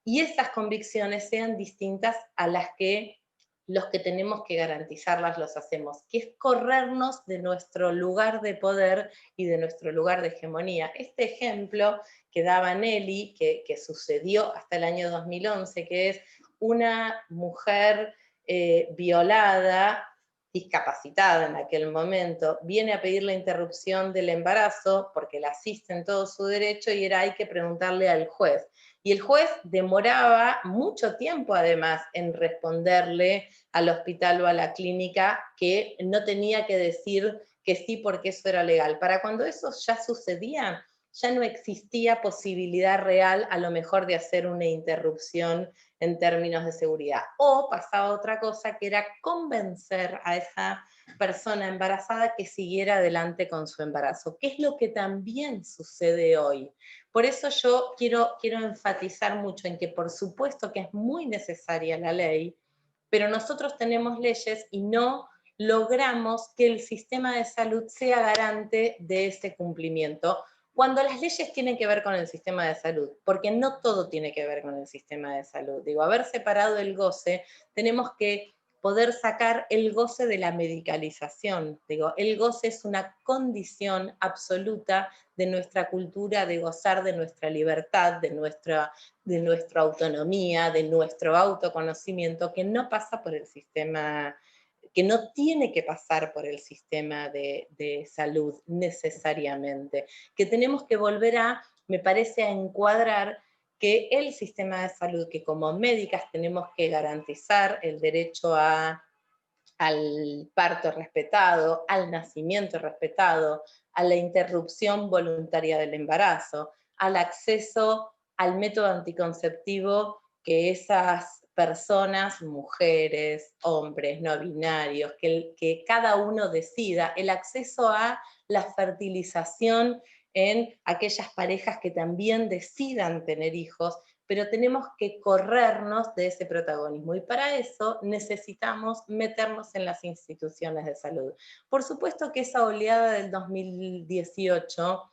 y esas convicciones sean distintas a las que los que tenemos que garantizarlas los hacemos, que es corrernos de nuestro lugar de poder y de nuestro lugar de hegemonía. Este ejemplo que daba Nelly, que sucedió hasta el año 2011, que es una mujer violada, discapacitada en aquel momento, viene a pedir la interrupción del embarazo porque la asiste en todo su derecho y hay que preguntarle al juez. Y el juez demoraba mucho tiempo, además, en responderle al hospital o a la clínica que no tenía que decir que sí porque eso era legal. Para cuando eso ya sucedía, ya no existía posibilidad real, a lo mejor, de hacer una interrupción en términos de seguridad. O pasaba otra cosa, que era convencer a esa persona embarazada que siguiera adelante con su embarazo, que es lo que también sucede hoy. Por eso yo quiero enfatizar mucho en que por supuesto que es muy necesaria la ley, pero nosotros tenemos leyes y no logramos que el sistema de salud sea garante de ese cumplimiento, cuando las leyes tienen que ver con el sistema de salud, porque no todo tiene que ver con el sistema de salud. Digo, haber separado el goce, tenemos que poder sacar el goce de la medicalización. Digo, el goce es una condición absoluta de nuestra cultura, de gozar de nuestra libertad, de nuestra autonomía, de nuestro autoconocimiento, que no pasa por el sistema, que no tiene que pasar por el sistema de salud necesariamente, que tenemos que volver a, me parece, a encuadrar que el sistema de salud, que como médicas tenemos que garantizar el derecho al parto respetado, al nacimiento respetado, a la interrupción voluntaria del embarazo, al acceso al método anticonceptivo que esas personas, mujeres, hombres, no binarios, que cada uno decida, el acceso a la fertilización en aquellas parejas que también decidan tener hijos, pero tenemos que corrernos de ese protagonismo y para eso necesitamos meternos en las instituciones de salud. Por supuesto que esa oleada del 2018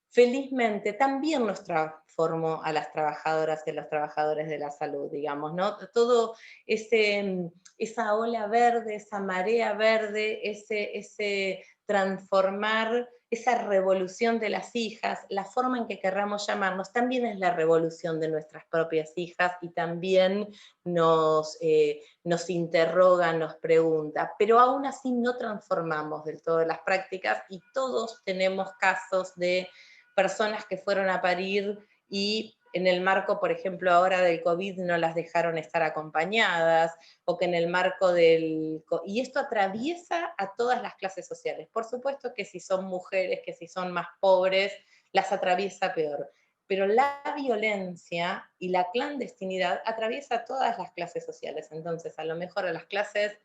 felizmente también nos transformó a las trabajadoras y a los trabajadores de la salud, digamos, ¿no? Todo esa ola verde, esa marea verde, ese transformar, esa revolución de las hijas, la forma en que querramos llamarnos, también es la revolución de nuestras propias hijas y también nos interroga, nos pregunta, pero aún así no transformamos del todo las prácticas y todos tenemos casos de personas que fueron a parir y en el marco, por ejemplo, ahora del COVID no las dejaron estar acompañadas, o que en el marco del... Y esto atraviesa a todas las clases sociales. Por supuesto que si son mujeres, que si son más pobres, las atraviesa peor. Pero la violencia y la clandestinidad atraviesa todas las clases sociales. Entonces, a lo mejor a las clases,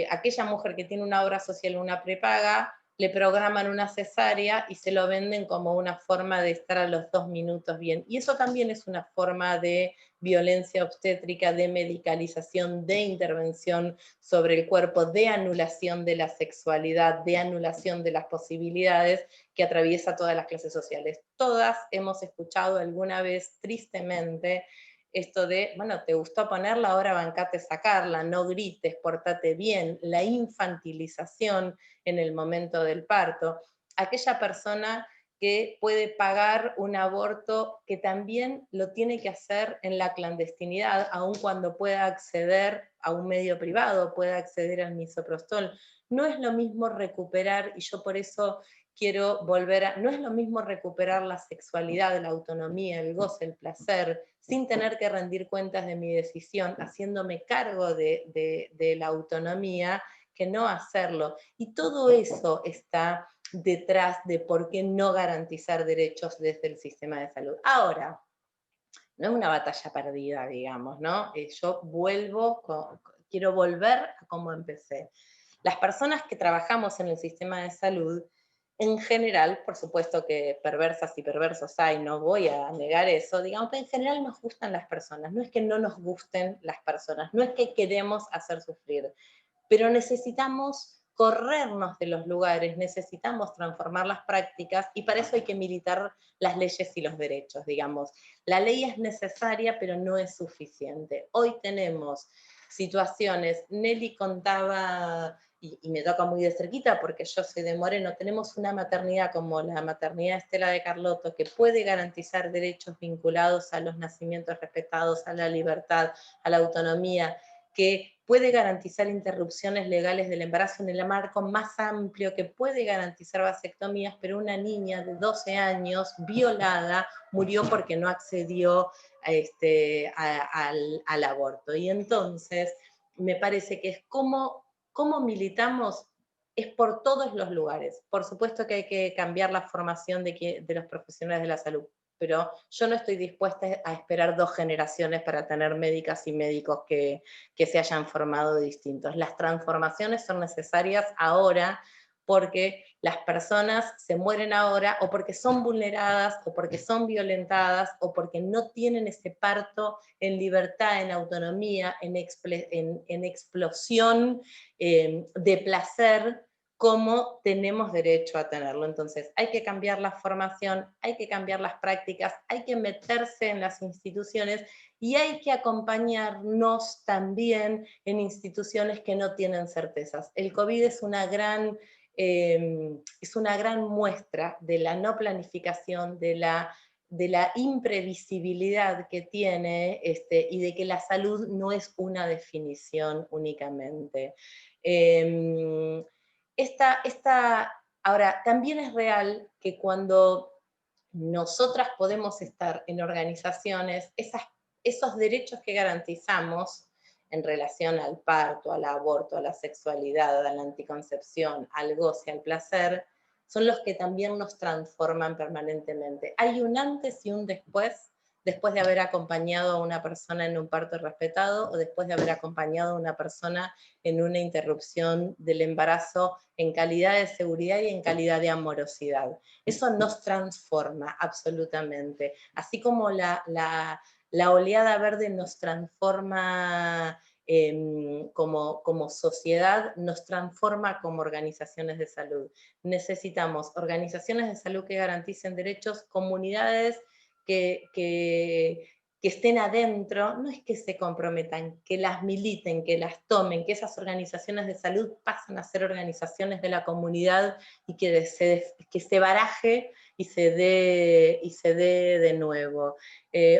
aquella mujer que tiene una obra social o una prepaga, le programan una cesárea y se lo venden como una forma de estar a los 2 minutos bien. Y eso también es una forma de violencia obstétrica, de medicalización, de intervención sobre el cuerpo, de anulación de la sexualidad, de anulación de las posibilidades que atraviesa todas las clases sociales. Todas hemos escuchado alguna vez, tristemente, esto de, bueno, te gustó ponerla, ahora bancate sacarla, no grites, portate bien, la infantilización en el momento del parto. Aquella persona que puede pagar un aborto, que también lo tiene que hacer en la clandestinidad, aun cuando pueda acceder a un medio privado, pueda acceder al misoprostol. No es lo mismo recuperar, y yo por eso quiero volver a, no es lo mismo recuperar la sexualidad, la autonomía, el goce, el placer, sin tener que rendir cuentas de mi decisión, haciéndome cargo de la autonomía, que no hacerlo. Y todo eso está detrás de por qué no garantizar derechos desde el sistema de salud. Ahora, no es una batalla perdida, digamos, ¿no? Yo quiero volver a cómo empecé. Las personas que trabajamos en el sistema de salud, en general, por supuesto que perversas y perversos hay, no voy a negar eso, digamos que en general nos gustan las personas, no es que no nos gusten las personas, no es que queremos hacer sufrir, pero necesitamos corrernos de los lugares, necesitamos transformar las prácticas y para eso hay que militar las leyes y los derechos, digamos. La ley es necesaria, pero no es suficiente. Hoy tenemos situaciones, Nelly contaba, y me toca muy de cerquita porque yo soy de Moreno, tenemos una maternidad como la maternidad Estela de Carlotto que puede garantizar derechos vinculados a los nacimientos respetados, a la libertad, a la autonomía, que puede garantizar interrupciones legales del embarazo en el marco más amplio, que puede garantizar vasectomías, pero una niña de 12 años violada murió porque no accedió al aborto. Y entonces me parece que es como militamos, es por todos los lugares. Por supuesto que hay que cambiar la formación de los profesionales de la salud, pero yo no estoy dispuesta a esperar 2 generaciones para tener médicas y médicos que se hayan formado distintos. Las transformaciones son necesarias ahora porque las personas se mueren ahora o porque son vulneradas o porque son violentadas o porque no tienen ese parto en libertad, en autonomía, en explosión de placer como tenemos derecho a tenerlo. Entonces hay que cambiar la formación, hay que cambiar las prácticas, hay que meterse en las instituciones y hay que acompañarnos también en instituciones que no tienen certezas. El COVID es una gran muestra de la no planificación, de la imprevisibilidad que tiene y de que la salud no es una definición únicamente. Ahora, también es real que cuando nosotras podemos estar en organizaciones, esos derechos que garantizamos en relación al parto, al aborto, a la sexualidad, a la anticoncepción, al goce, al placer, son los que también nos transforman permanentemente. Hay un antes y un después de haber acompañado a una persona en un parto respetado o después de haber acompañado a una persona en una interrupción del embarazo en calidad de seguridad y en calidad de amorosidad. Eso nos transforma absolutamente. Así como la oleada verde nos transforma como sociedad, nos transforma como organizaciones de salud. Necesitamos organizaciones de salud que garanticen derechos, comunidades que estén adentro, no es que se comprometan, que las militen, que las tomen, que esas organizaciones de salud pasen a ser organizaciones de la comunidad y que se baraje y se dé de nuevo.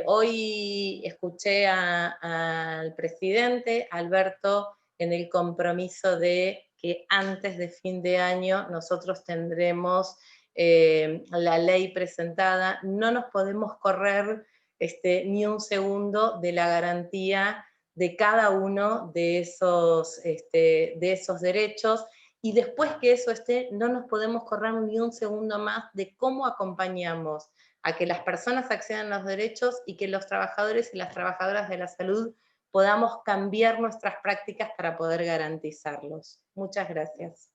Hoy escuché al presidente, Alberto, en el compromiso de que antes de fin de año nosotros tendremos la ley presentada. No nos podemos correr ni un segundo de la garantía de cada uno de esos derechos, y después que eso esté, no nos podemos correr ni un segundo más de cómo acompañamos a que las personas accedan a los derechos y que los trabajadores y las trabajadoras de la salud podamos cambiar nuestras prácticas para poder garantizarlos. Muchas gracias.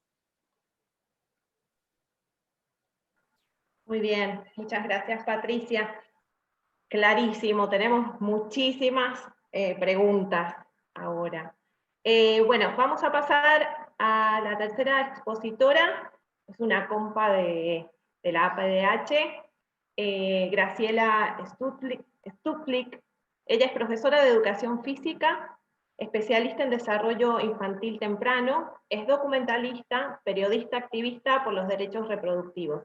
Muy bien, muchas gracias, Patricia. Clarísimo, tenemos muchísimas preguntas ahora. Bueno, vamos a pasar a la tercera expositora, es una compa de la APDH, Graciela Stuplik. Ella es profesora de educación física, especialista en desarrollo infantil temprano, es documentalista, periodista activista por los derechos reproductivos.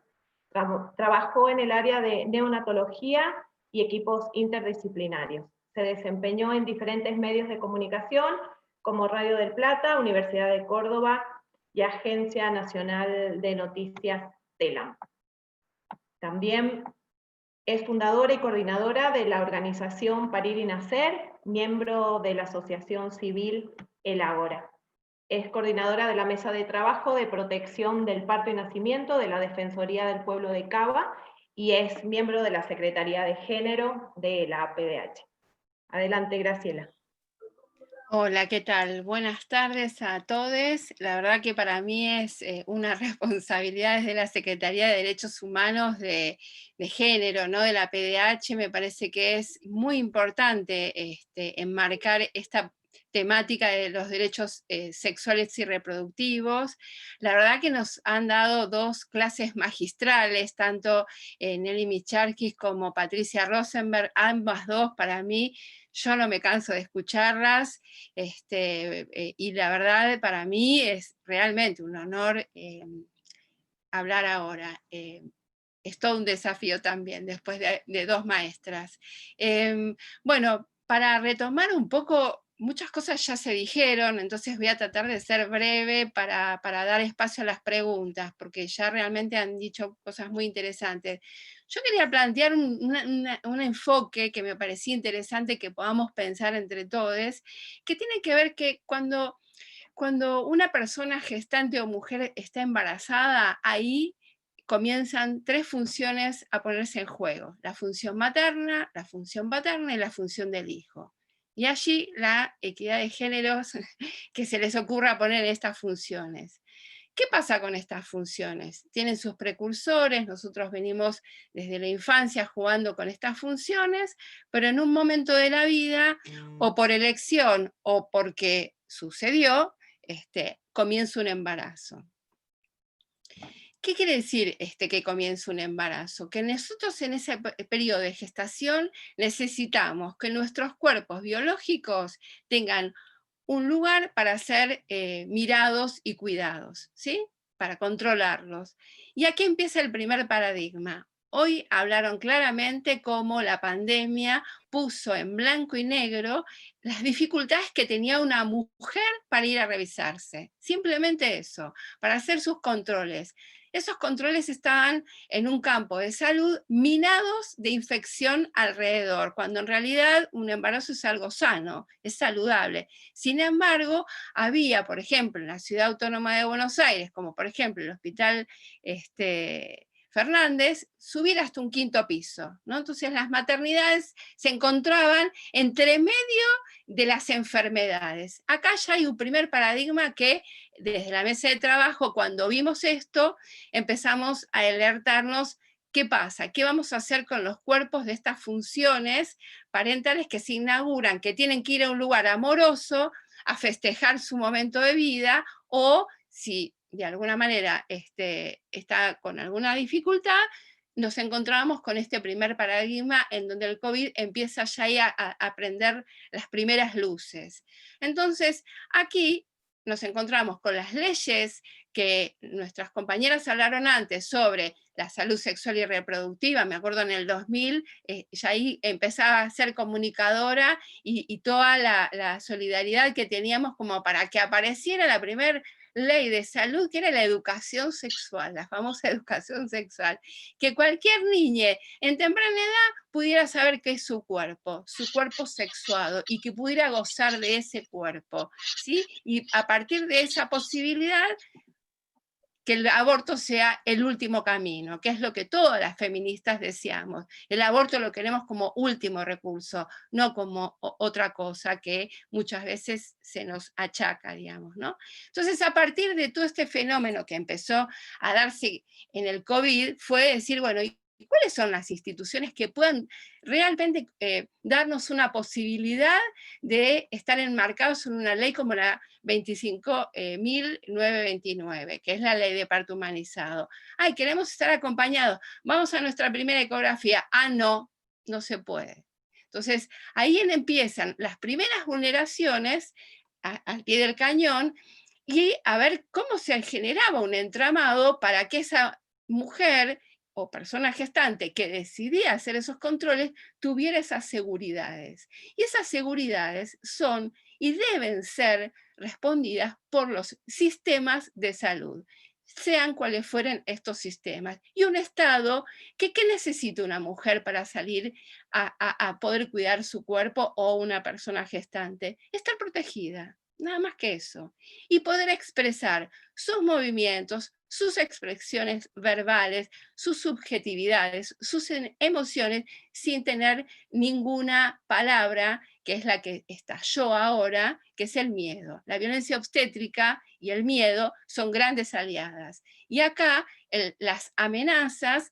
Trabajó en el área de neonatología y equipos interdisciplinarios. Se desempeñó en diferentes medios de comunicación, como Radio del Plata, Universidad de Córdoba y Agencia Nacional de Noticias TELAM. También es fundadora y coordinadora de la organización Parir y Nacer, miembro de la asociación civil El Ágora. Es coordinadora de la Mesa de Trabajo de Protección del Parto y Nacimiento de la Defensoría del Pueblo de Cava y es miembro de la Secretaría de Género de la APDH. Adelante, Graciela. Hola, ¿qué tal? Buenas tardes a todos. La verdad que para mí es una responsabilidad desde la Secretaría de Derechos Humanos de Género, ¿no? De la APDH. Me parece que es muy importante enmarcar esta temática de los derechos sexuales y reproductivos. La verdad que nos han dado dos clases magistrales, tanto Nelly Micharkis como Patricia Rosenberg, ambas dos para mí, yo no me canso de escucharlas, y la verdad para mí es realmente un honor hablar ahora. Es todo un desafío también, después de dos maestras. Bueno, para retomar un poco, muchas cosas ya se dijeron, entonces voy a tratar de ser breve para dar espacio a las preguntas, porque ya realmente han dicho cosas muy interesantes. Yo quería plantear un enfoque que me parecía interesante que podamos pensar entre todos, que tiene que ver que cuando una persona gestante o mujer está embarazada, ahí comienzan tres funciones a ponerse en juego: la función materna, la función paterna y la función del hijo. Y allí la equidad de géneros que se les ocurra poner estas funciones. ¿Qué pasa con estas funciones? Tienen sus precursores, nosotros venimos desde la infancia jugando con estas funciones, pero en un momento de la vida, o por elección o porque sucedió, comienza un embarazo. ¿Qué quiere decir que comienza un embarazo? Que nosotros en ese periodo de gestación necesitamos que nuestros cuerpos biológicos tengan un lugar para ser mirados y cuidados, ¿sí? Para controlarlos. Y aquí empieza el primer paradigma. Hoy hablaron claramente cómo la pandemia puso en blanco y negro las dificultades que tenía una mujer para ir a revisarse. Simplemente eso, para hacer sus controles. Esos controles estaban en un campo de salud minados de infección alrededor, cuando en realidad un embarazo es algo sano, es saludable. Sin embargo, había, por ejemplo, en la Ciudad Autónoma de Buenos Aires, como por ejemplo el Hospital Fernández, subir hasta un 5.º piso, ¿no? Entonces las maternidades se encontraban entre medio de las enfermedades. Acá ya hay un primer paradigma que desde la mesa de trabajo, cuando vimos esto, empezamos a alertarnos. ¿Qué pasa? ¿Qué vamos a hacer con los cuerpos de estas funciones parentales que se inauguran, que tienen que ir a un lugar amoroso a festejar su momento de vida, o si de alguna manera está con alguna dificultad, nos encontramos con este primer paradigma en donde el COVID empieza ya a prender las primeras luces. Entonces, aquí nos encontramos con las leyes que nuestras compañeras hablaron antes sobre la salud sexual y reproductiva. Me acuerdo en el 2000, ya ahí empezaba a ser comunicadora y toda la solidaridad que teníamos como para que apareciera la primera ley de salud, que era la educación sexual, la famosa educación sexual, que cualquier niña en temprana edad pudiera saber qué es su cuerpo sexuado, y que pudiera gozar de ese cuerpo, ¿sí? Y a partir de esa posibilidad, que el aborto sea el último camino, que es lo que todas las feministas deseamos. El aborto lo queremos como último recurso, no como otra cosa que muchas veces se nos achaca, digamos, ¿no? Entonces, a partir de todo este fenómeno que empezó a darse en el COVID, fue decir, bueno, ¿y cuáles son las instituciones que puedan realmente darnos una posibilidad de estar enmarcados en una ley como la 25.929, que es la ley de parto humanizado? Ay, queremos estar acompañados, vamos a nuestra primera ecografía. Ah, no, no se puede. Entonces, ahí empiezan las primeras vulneraciones al pie del cañón, y a ver cómo se generaba un entramado para que esa mujer o persona gestante que decidía hacer esos controles tuviera esas seguridades. Y esas seguridades son y deben ser respondidas por los sistemas de salud, sean cuales fueren estos sistemas. Y un Estado ¿qué necesita una mujer para salir a poder cuidar su cuerpo, o una persona gestante? Estar protegida, nada más que eso. Y poder expresar sus movimientos, sus expresiones verbales, sus subjetividades, sus emociones, sin tener ninguna palabra, que es la que estalló ahora, que es el miedo. La violencia obstétrica y el miedo son grandes aliadas. Y acá las amenazas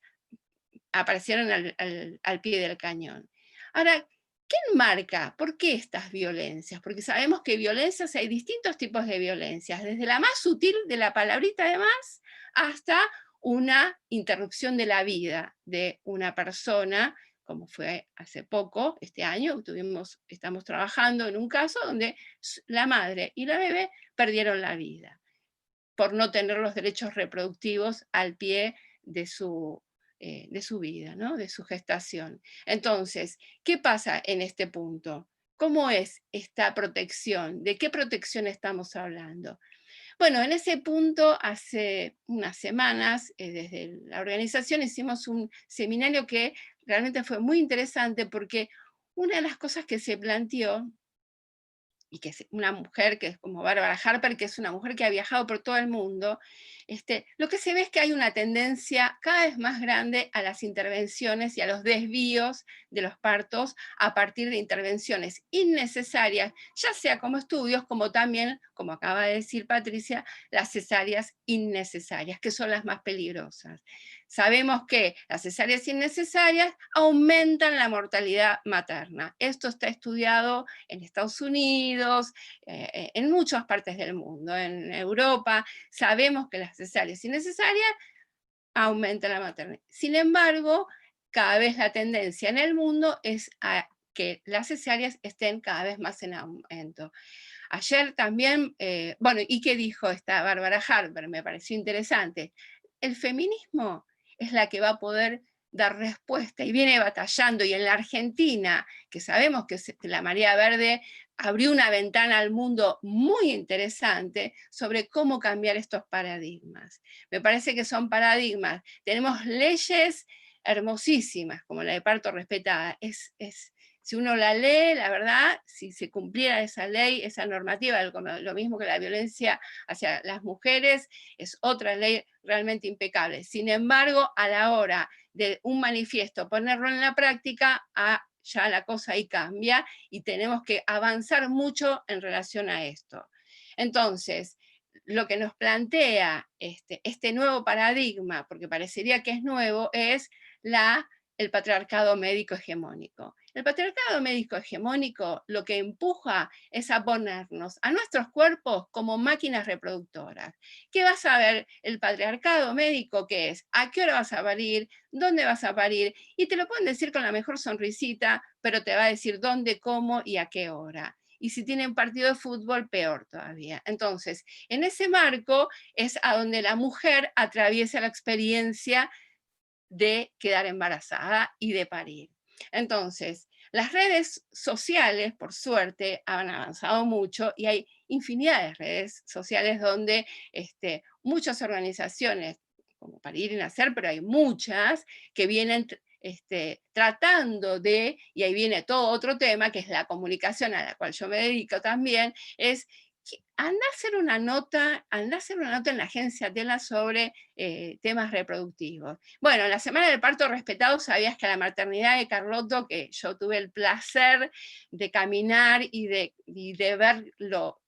aparecieron al pie del cañón. Ahora, ¿qué enmarca? ¿Por qué estas violencias? Porque sabemos que violencias, hay distintos tipos de violencias, desde la más sutil de la palabrita además, hasta una interrupción de la vida de una persona, como fue hace poco, este año, estamos trabajando en un caso donde la madre y la bebé perdieron la vida por no tener los derechos reproductivos al pie de su vida, ¿no? De su gestación. Entonces, ¿qué pasa en este punto? ¿Cómo es esta protección? ¿De qué protección estamos hablando? Bueno, en ese punto, hace unas semanas, desde la organización hicimos un seminario que realmente fue muy interesante, porque una de las cosas que se planteó, y que es una mujer que es como Bárbara Harper, que es una mujer que ha viajado por todo el mundo, lo que se ve es que hay una tendencia cada vez más grande a las intervenciones y a los desvíos de los partos a partir de intervenciones innecesarias, ya sea como estudios, como también, como acaba de decir Patricia, las cesáreas innecesarias, que son las más peligrosas. Sabemos que las cesáreas innecesarias aumentan la mortalidad materna. Esto está estudiado en Estados Unidos, en muchas partes del mundo, en Europa. Sabemos que las cesáreas innecesarias aumentan la maternidad. Sin embargo, cada vez la tendencia en el mundo es a que las cesáreas estén cada vez más en aumento. Ayer también, bueno, ¿y qué dijo esta Bárbara Harper? Me pareció interesante. El feminismo es la que va a poder dar respuesta, y viene batallando, y en la Argentina, que sabemos que la Marea Verde abrió una ventana al mundo muy interesante sobre cómo cambiar estos paradigmas. Me parece que son paradigmas. Tenemos leyes hermosísimas, como la de parto respetada. Si uno la lee, la verdad, si se cumpliera esa ley, esa normativa, lo mismo que la violencia hacia las mujeres, es otra ley realmente impecable. Sin embargo, a la hora de un manifiesto ponerlo en la práctica, ya la cosa ahí cambia, y tenemos que avanzar mucho en relación a esto. Entonces, lo que nos plantea este nuevo paradigma, porque parecería que es nuevo, es el patriarcado médico hegemónico. El patriarcado médico hegemónico lo que empuja es a ponernos a nuestros cuerpos como máquinas reproductoras. ¿Qué vas a ver el patriarcado médico? ¿Qué es? ¿A qué hora vas a parir? ¿Dónde vas a parir? Y te lo pueden decir con la mejor sonrisita, pero te va a decir dónde, cómo y a qué hora. Y si tienen partido de fútbol, peor todavía. Entonces, en ese marco es a donde la mujer atraviesa la experiencia de quedar embarazada y de parir. Entonces, Las redes sociales, por suerte, han avanzado mucho y hay infinidad de redes sociales donde muchas organizaciones, como Parir y Nacer, pero hay muchas que vienen tratando de, y ahí viene todo otro tema, que es la comunicación a la cual yo me dedico también, es anda a hacer una nota en la agencia Tela sobre temas reproductivos. Bueno, en la Semana del Parto Respetado sabías que la maternidad de Carlotto, que yo tuve el placer de caminar y de ver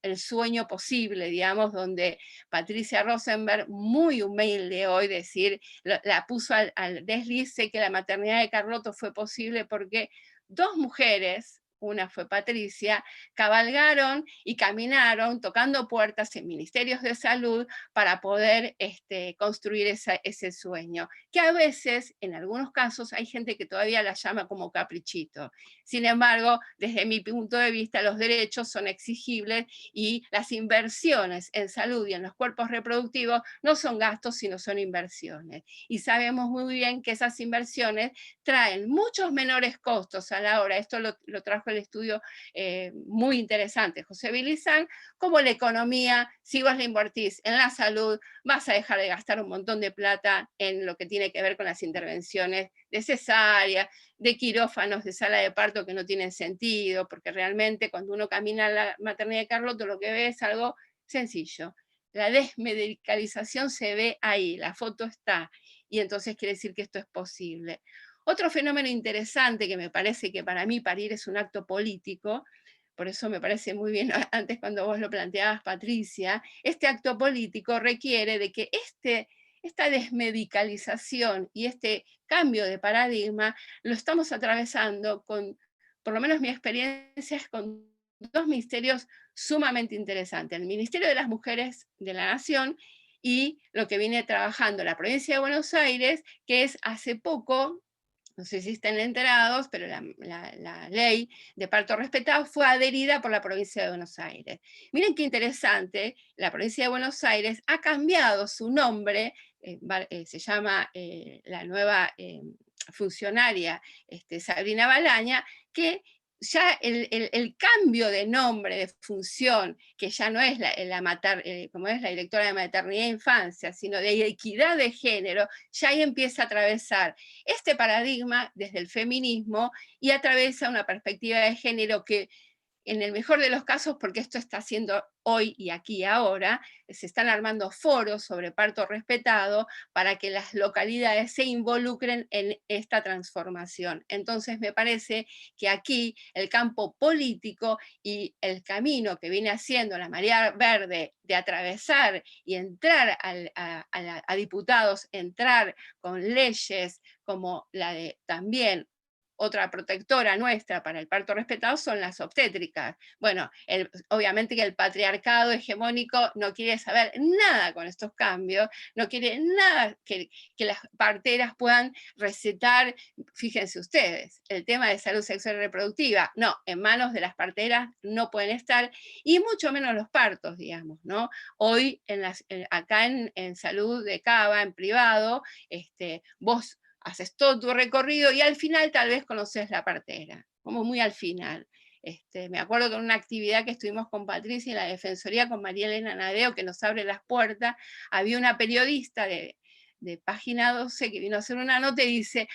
el sueño posible, digamos, donde Patricia Rosenberg, muy humilde hoy, la puso al desliz, sé que la maternidad de Carlotto fue posible porque dos mujeres, una fue Patricia, cabalgaron y caminaron tocando puertas en ministerios de salud para poder construir ese sueño, que a veces, en algunos casos, hay gente que todavía la llama como caprichito. Sin embargo, desde mi punto de vista, los derechos son exigibles y las inversiones en salud y en los cuerpos reproductivos no son gastos, sino son inversiones. Y sabemos muy bien que esas inversiones traen muchos menores costos a la hora, esto lo trajo el estudio muy interesante José Vilizán, como la economía, si vos le invertís en la salud, vas a dejar de gastar un montón de plata en lo que tiene que ver con las intervenciones de cesárea, de quirófanos, de sala de parto que no tienen sentido, porque realmente cuando uno camina a la maternidad de Carlotto lo que ve es algo sencillo. La desmedicalización se ve ahí, la foto está, y entonces quiere decir que esto es posible. Otro fenómeno interesante que me parece que para mí parir es un acto político, por eso me parece muy bien antes cuando vos lo planteabas, Patricia, este acto político requiere de que esta desmedicalización y este cambio de paradigma lo estamos atravesando con, por lo menos mi experiencia es con dos ministerios sumamente interesantes, el Ministerio de las Mujeres de la Nación y lo que viene trabajando la provincia de Buenos Aires, que es hace poco, no sé si están enterados, pero la ley de parto respetado fue adherida por la provincia de Buenos Aires. Miren qué interesante, la provincia de Buenos Aires ha cambiado su nombre, se llama la nueva funcionaria Sabrina Balaña, que ya el cambio de nombre, de función, que ya no es como es la directora de maternidad e infancia, sino de equidad de género, ya ahí empieza a atravesar este paradigma desde el feminismo y atraviesa una perspectiva de género que, en el mejor de los casos, porque esto está haciendo hoy y aquí y ahora, se están armando foros sobre parto respetado para que las localidades se involucren en esta transformación. Entonces me parece que aquí el campo político y el camino que viene haciendo la marea verde de atravesar y entrar a diputados, entrar con leyes como la de también otra protectora nuestra para el parto respetado son las obstétricas. Bueno, obviamente que el patriarcado hegemónico no quiere saber nada con estos cambios, no quiere nada que las parteras puedan recetar, fíjense ustedes, el tema de salud sexual y reproductiva, no, en manos de las parteras no pueden estar, y mucho menos los partos, digamos, ¿no? Hoy, acá en salud de Cava, en privado, vos haces todo tu recorrido y al final tal vez conoces la partera, como muy al final. Me acuerdo que en una actividad que estuvimos con Patricia en la Defensoría con María Elena Nadeo, que nos abre las puertas, había una periodista de Página 12 que vino a hacer una nota y dice,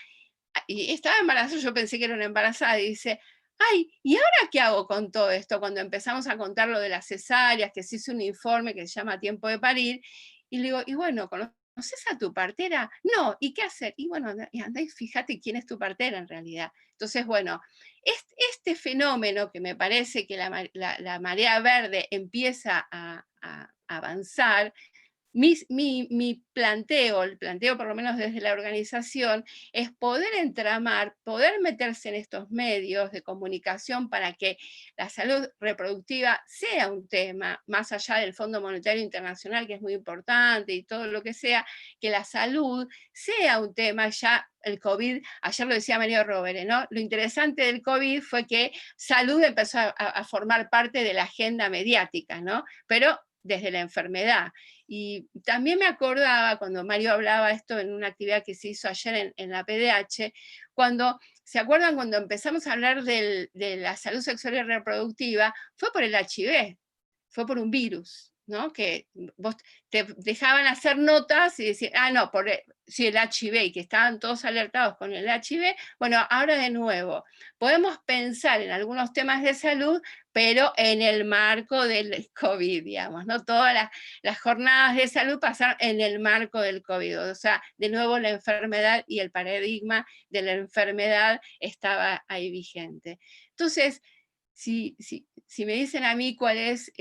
y estaba embarazada, yo pensé que era una embarazada, y dice, ay, ¿y ahora qué hago con todo esto? Cuando empezamos a contar lo de las cesáreas, que se hizo un informe que se llama Tiempo de Parir, y le digo, y bueno, ¿conoces a tu partera? No, ¿y qué hacer? Y bueno, andá y fíjate quién es tu partera en realidad. Entonces, bueno, este fenómeno que me parece que la marea verde empieza a avanzar, mi planteo, el planteo por lo menos desde la organización, es poder entramar, poder meterse en estos medios de comunicación para que la salud reproductiva sea un tema, más allá del Fondo Monetario Internacional, que es muy importante y todo lo que sea, que la salud sea un tema. Ya el COVID, ayer lo decía Mario Rovere, ¿no? Lo interesante del COVID fue que salud empezó a formar parte de la agenda mediática, ¿no? Pero desde la enfermedad. Y también me acordaba cuando Mario hablaba esto en una actividad que se hizo ayer en la PDH, cuando ¿se acuerdan cuando empezamos a hablar de la salud sexual y reproductiva? Fue por el HIV, fue por un virus, ¿no? Que vos te dejaban hacer notas y decir, no, sí, el HIV, y que estaban todos alertados con el HIV. Bueno, ahora de nuevo, podemos pensar en algunos temas de salud, pero en el marco del COVID, digamos, ¿no? Todas las jornadas de salud pasaron en el marco del COVID, o sea, de nuevo la enfermedad y el paradigma de la enfermedad estaba ahí vigente. Entonces, si me dicen a mí cuál es,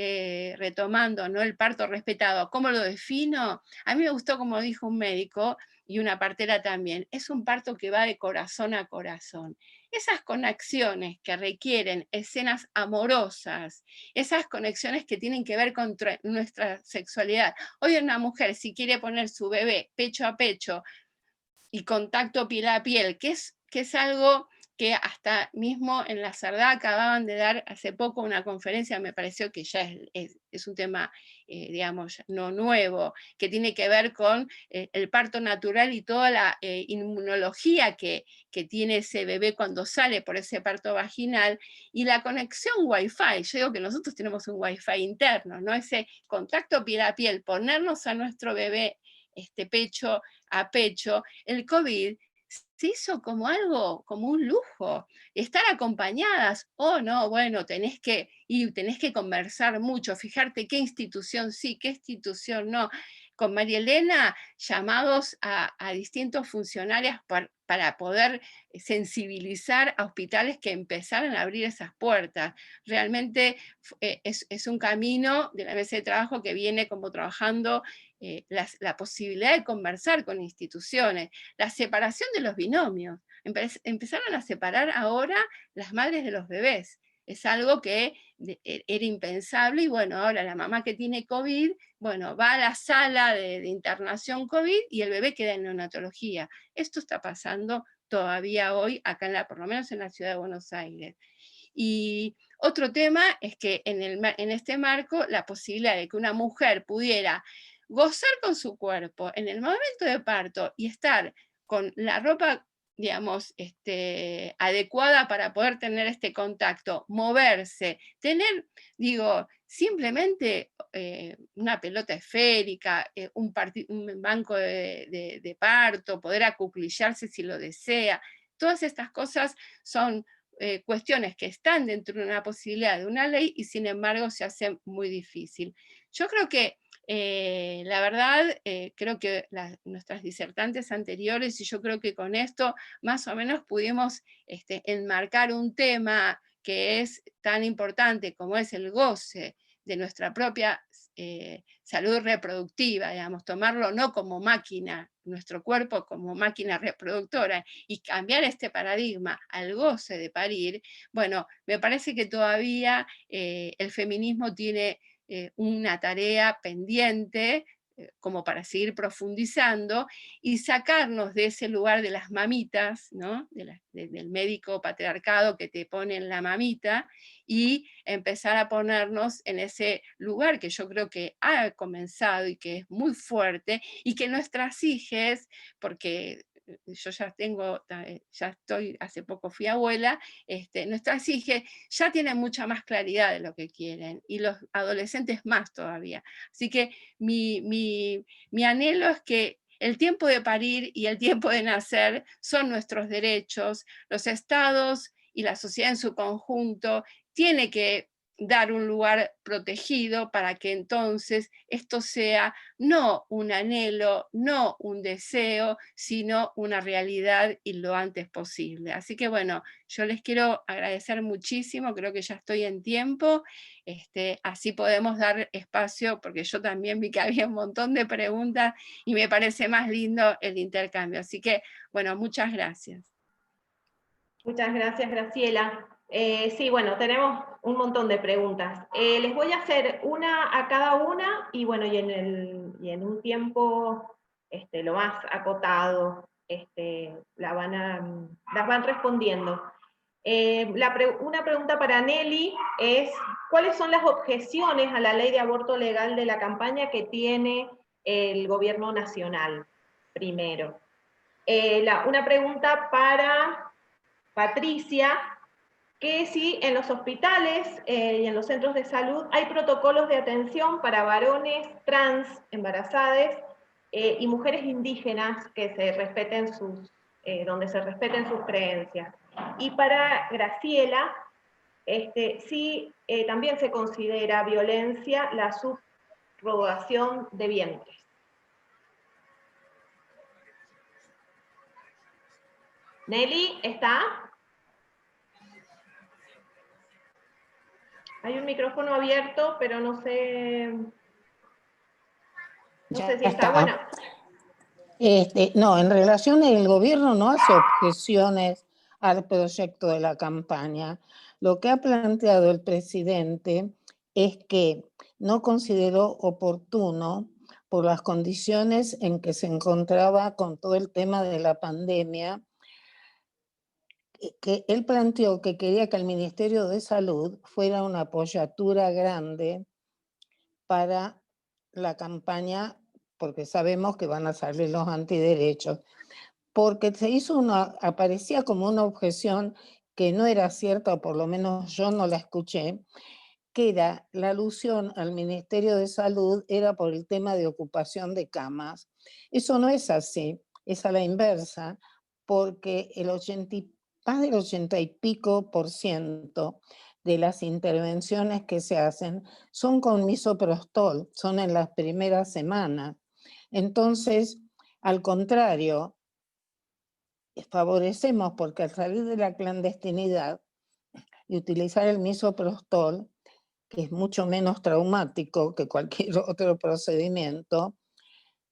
retomando, ¿no?, el parto respetado, ¿cómo lo defino? A mí me gustó como dijo un médico, y una partera también, es un parto que va de corazón a corazón. Esas conexiones que requieren escenas amorosas, esas conexiones que tienen que ver con nuestra sexualidad. Hoy una mujer, si quiere poner su bebé pecho a pecho y contacto piel a piel, que es algo que hasta mismo en la Cerdá acababan de dar hace poco una conferencia, me pareció que ya es un tema, digamos, no nuevo, que tiene que ver con el parto natural y toda la inmunología que tiene ese bebé cuando sale por ese parto vaginal, y la conexión Wi-Fi. Yo digo que nosotros tenemos un Wi-Fi interno, ¿no? Ese contacto piel a piel, ponernos a nuestro bebé pecho a pecho. El COVID se hizo como algo, como un lujo, estar acompañadas, no, bueno, tenés que conversar mucho, fijarte qué institución sí, qué institución no. Con María Elena, llamados a distintos funcionarios para poder sensibilizar a hospitales que empezaran a abrir esas puertas. Realmente es un camino de la mesa de trabajo que viene como trabajando la posibilidad de conversar con instituciones, la separación de los binomios. Empezaron a separar ahora las madres de los bebés. Es algo que era impensable, y bueno, ahora la mamá que tiene COVID, bueno, va a la sala de internación COVID y el bebé queda en neonatología. Esto está pasando todavía hoy, acá por lo menos en la ciudad de Buenos Aires. Y otro tema es que en este marco, la posibilidad de que una mujer pudiera gozar con su cuerpo en el momento de parto y estar con la ropa, digamos, adecuada para poder tener este contacto, moverse, tener, digo, simplemente una pelota esférica, un banco de parto, poder acuclillarse si lo desea. Todas estas cosas son cuestiones que están dentro de una posibilidad de una ley, y sin embargo se hace muy difícil. Yo creo que la verdad, creo que nuestras disertantes anteriores, y yo creo que con esto más o menos pudimos enmarcar un tema que es tan importante como es el goce de nuestra propia salud reproductiva, digamos, tomarlo no como máquina, nuestro cuerpo como máquina reproductora, y cambiar este paradigma al goce de parir. Bueno, me parece que todavía el feminismo tiene una tarea pendiente como para seguir profundizando y sacarnos de ese lugar de las mamitas, ¿no? Del médico patriarcado que te pone en la mamita, y empezar a ponernos en ese lugar que yo creo que ha comenzado y que es muy fuerte, y que nuestras hijas, porque yo ya estoy, hace poco fui abuela, nuestras hijas ya tienen mucha más claridad de lo que quieren, y los adolescentes más todavía. Así que mi anhelo es que el tiempo de parir y el tiempo de nacer son nuestros derechos. Los estados y la sociedad en su conjunto tiene que dar un lugar protegido para que entonces esto sea no un anhelo, no un deseo, sino una realidad, y lo antes posible. Así que bueno, yo les quiero agradecer muchísimo, creo que ya estoy en tiempo, así podemos dar espacio, porque yo también vi que había un montón de preguntas y me parece más lindo el intercambio. Así que bueno, muchas gracias. Muchas gracias, Graciela. Sí, bueno, tenemos un montón de preguntas. Les voy a hacer una a cada una, y bueno, y en un tiempo lo más acotado las van respondiendo. Una pregunta para Nelly es, ¿cuáles son las objeciones a la ley de aborto legal de la campaña que tiene el gobierno nacional? Primero. Una pregunta para Patricia, que si en los hospitales y en los centros de salud hay protocolos de atención para varones trans embarazadas y mujeres indígenas que se respeten donde se respeten sus creencias. Y para Graciela, sí también se considera violencia la subrogación de vientres. Nelly, ¿está? Hay un micrófono abierto, pero no sé si está. Bueno. No, en relación el gobierno no hace objeciones al proyecto de la campaña. Lo que ha planteado el presidente es que no consideró oportuno, por las condiciones en que se encontraba con todo el tema de la pandemia, que él planteó que quería que el Ministerio de Salud fuera una apoyatura grande para la campaña, porque sabemos que van a salir los antiderechos, porque aparecía como una objeción que no era cierta, o por lo menos yo no la escuché, que era la alusión al Ministerio de Salud era por el tema de ocupación de camas. Eso no es así, es a la inversa, porque más del 80 y pico % de las intervenciones que se hacen son con misoprostol, son en las primeras semanas. Entonces, al contrario, favorecemos, porque al salir de la clandestinidad y utilizar el misoprostol, que es mucho menos traumático que cualquier otro procedimiento,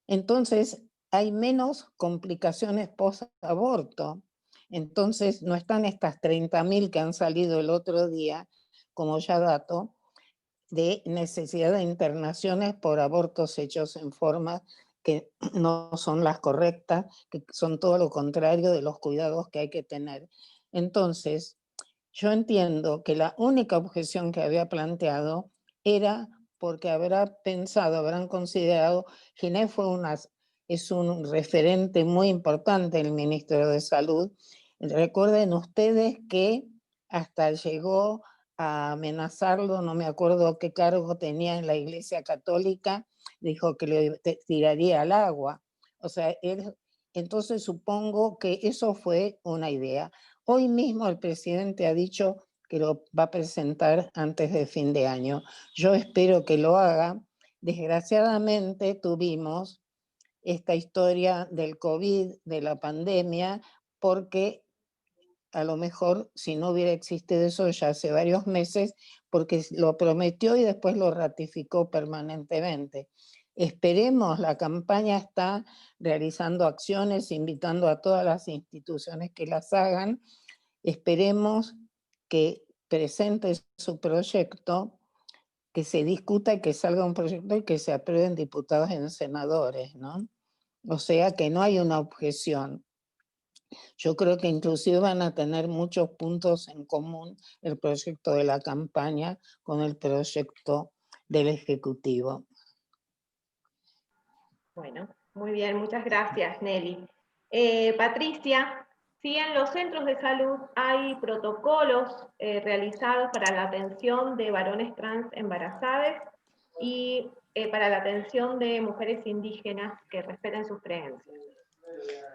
entonces hay menos complicaciones post-aborto. Entonces no están estas 30.000 que han salido el otro día, como ya dato, de necesidad de internaciones por abortos hechos en formas que no son las correctas, que son todo lo contrario de los cuidados que hay que tener. Entonces, yo entiendo que la única objeción que había planteado era porque habrán considerado, Ginés es un referente muy importante en el Ministerio de Salud. Recuerden ustedes que hasta llegó a amenazarlo, no me acuerdo qué cargo tenía en la Iglesia Católica, dijo que le tiraría al agua. O sea, entonces supongo que eso fue una idea. Hoy mismo el presidente ha dicho que lo va a presentar antes de fin de año. Yo espero que lo haga. Desgraciadamente tuvimos esta historia del COVID, de la pandemia, porque a lo mejor si no hubiera existido eso ya hace varios meses, porque lo prometió y después lo ratificó permanentemente. Esperemos, la campaña está realizando acciones, invitando a todas las instituciones que las hagan. Esperemos que presente su proyecto, que se discuta y que salga un proyecto y que se aprueben diputados y senadores, ¿no? O sea que no hay una objeción. Yo creo que inclusive van a tener muchos puntos en común el proyecto de la campaña con el proyecto del Ejecutivo. Bueno, muy bien, muchas gracias, Nelly. Patricia, sí, en los centros de salud hay protocolos realizados para la atención de varones trans embarazadas y para la atención de mujeres indígenas que respeten sus creencias.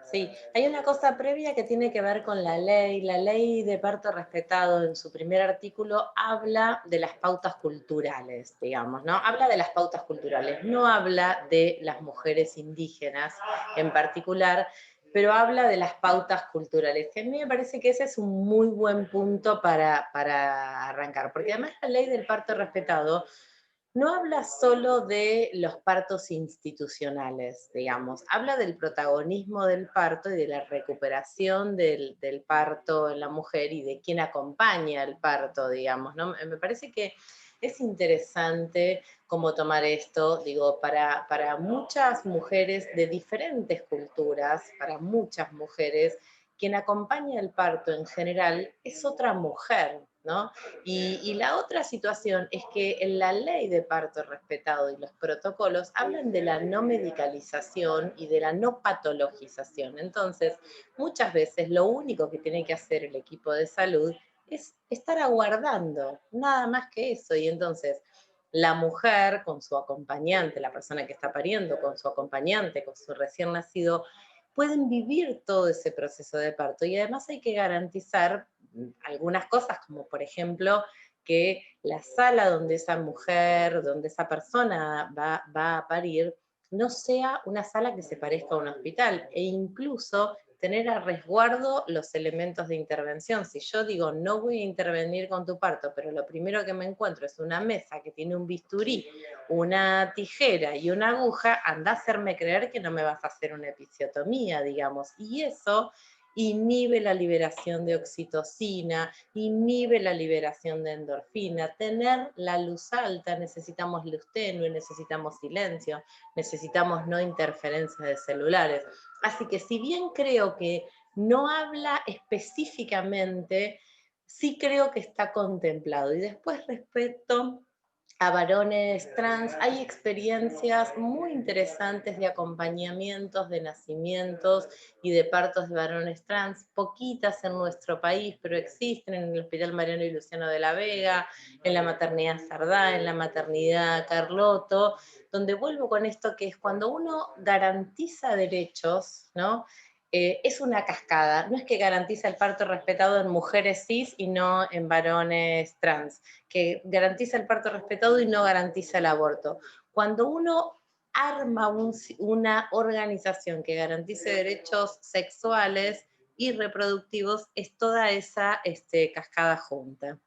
Sí, hay una cosa previa que tiene que ver con la ley de parto respetado en su primer artículo habla de las pautas culturales, digamos, ¿no? Habla de las pautas culturales, no habla de las mujeres indígenas en particular, pero habla de las pautas culturales, que a mí me parece que ese es un muy buen punto para arrancar, porque además la ley del parto respetado no habla solo de los partos institucionales, digamos, habla del protagonismo del parto y de la recuperación del parto en la mujer y de quién acompaña el parto, digamos, ¿no? Me parece que es interesante cómo tomar esto, digo, para muchas mujeres de diferentes culturas, para muchas mujeres, quien acompaña el parto en general es otra mujer, ¿no? Y la otra situación es que en la ley de parto respetado y los protocolos hablan de la no medicalización y de la no patologización. Entonces, muchas veces lo único que tiene que hacer el equipo de salud es estar aguardando, nada más que eso. Y entonces, la mujer con su acompañante, la persona que está pariendo con su acompañante, con su recién nacido, pueden vivir todo ese proceso de parto. Y además hay que garantizar algunas cosas, como por ejemplo que la sala donde esa mujer, donde esa persona va a parir, no sea una sala que se parezca a un hospital, e incluso tener a resguardo los elementos de intervención. Si yo digo, no voy a intervenir con tu parto, pero lo primero que me encuentro es una mesa que tiene un bisturí, una tijera y una aguja, anda a hacerme creer que no me vas a hacer una episiotomía, digamos. Y eso inhibe la liberación de oxitocina, inhibe la liberación de endorfina. Tener la luz alta, necesitamos luz tenue, necesitamos silencio, necesitamos no interferencia de celulares. Así que si bien creo que no habla específicamente, sí creo que está contemplado. Y después respecto a varones trans, hay experiencias muy interesantes de acompañamientos, de nacimientos y de partos de varones trans, poquitas en nuestro país, pero existen en el Hospital Mariano y Luciano de la Vega, en la maternidad Sardá, en la maternidad Carlotto, donde vuelvo con esto que es cuando uno garantiza derechos, ¿no? Es una cascada, no es que garantiza el parto respetado en mujeres cis y no en varones trans, que garantiza el parto respetado y no garantiza el aborto. Cuando uno arma una organización que garantice derechos sexuales y reproductivos, es toda esa cascada junta.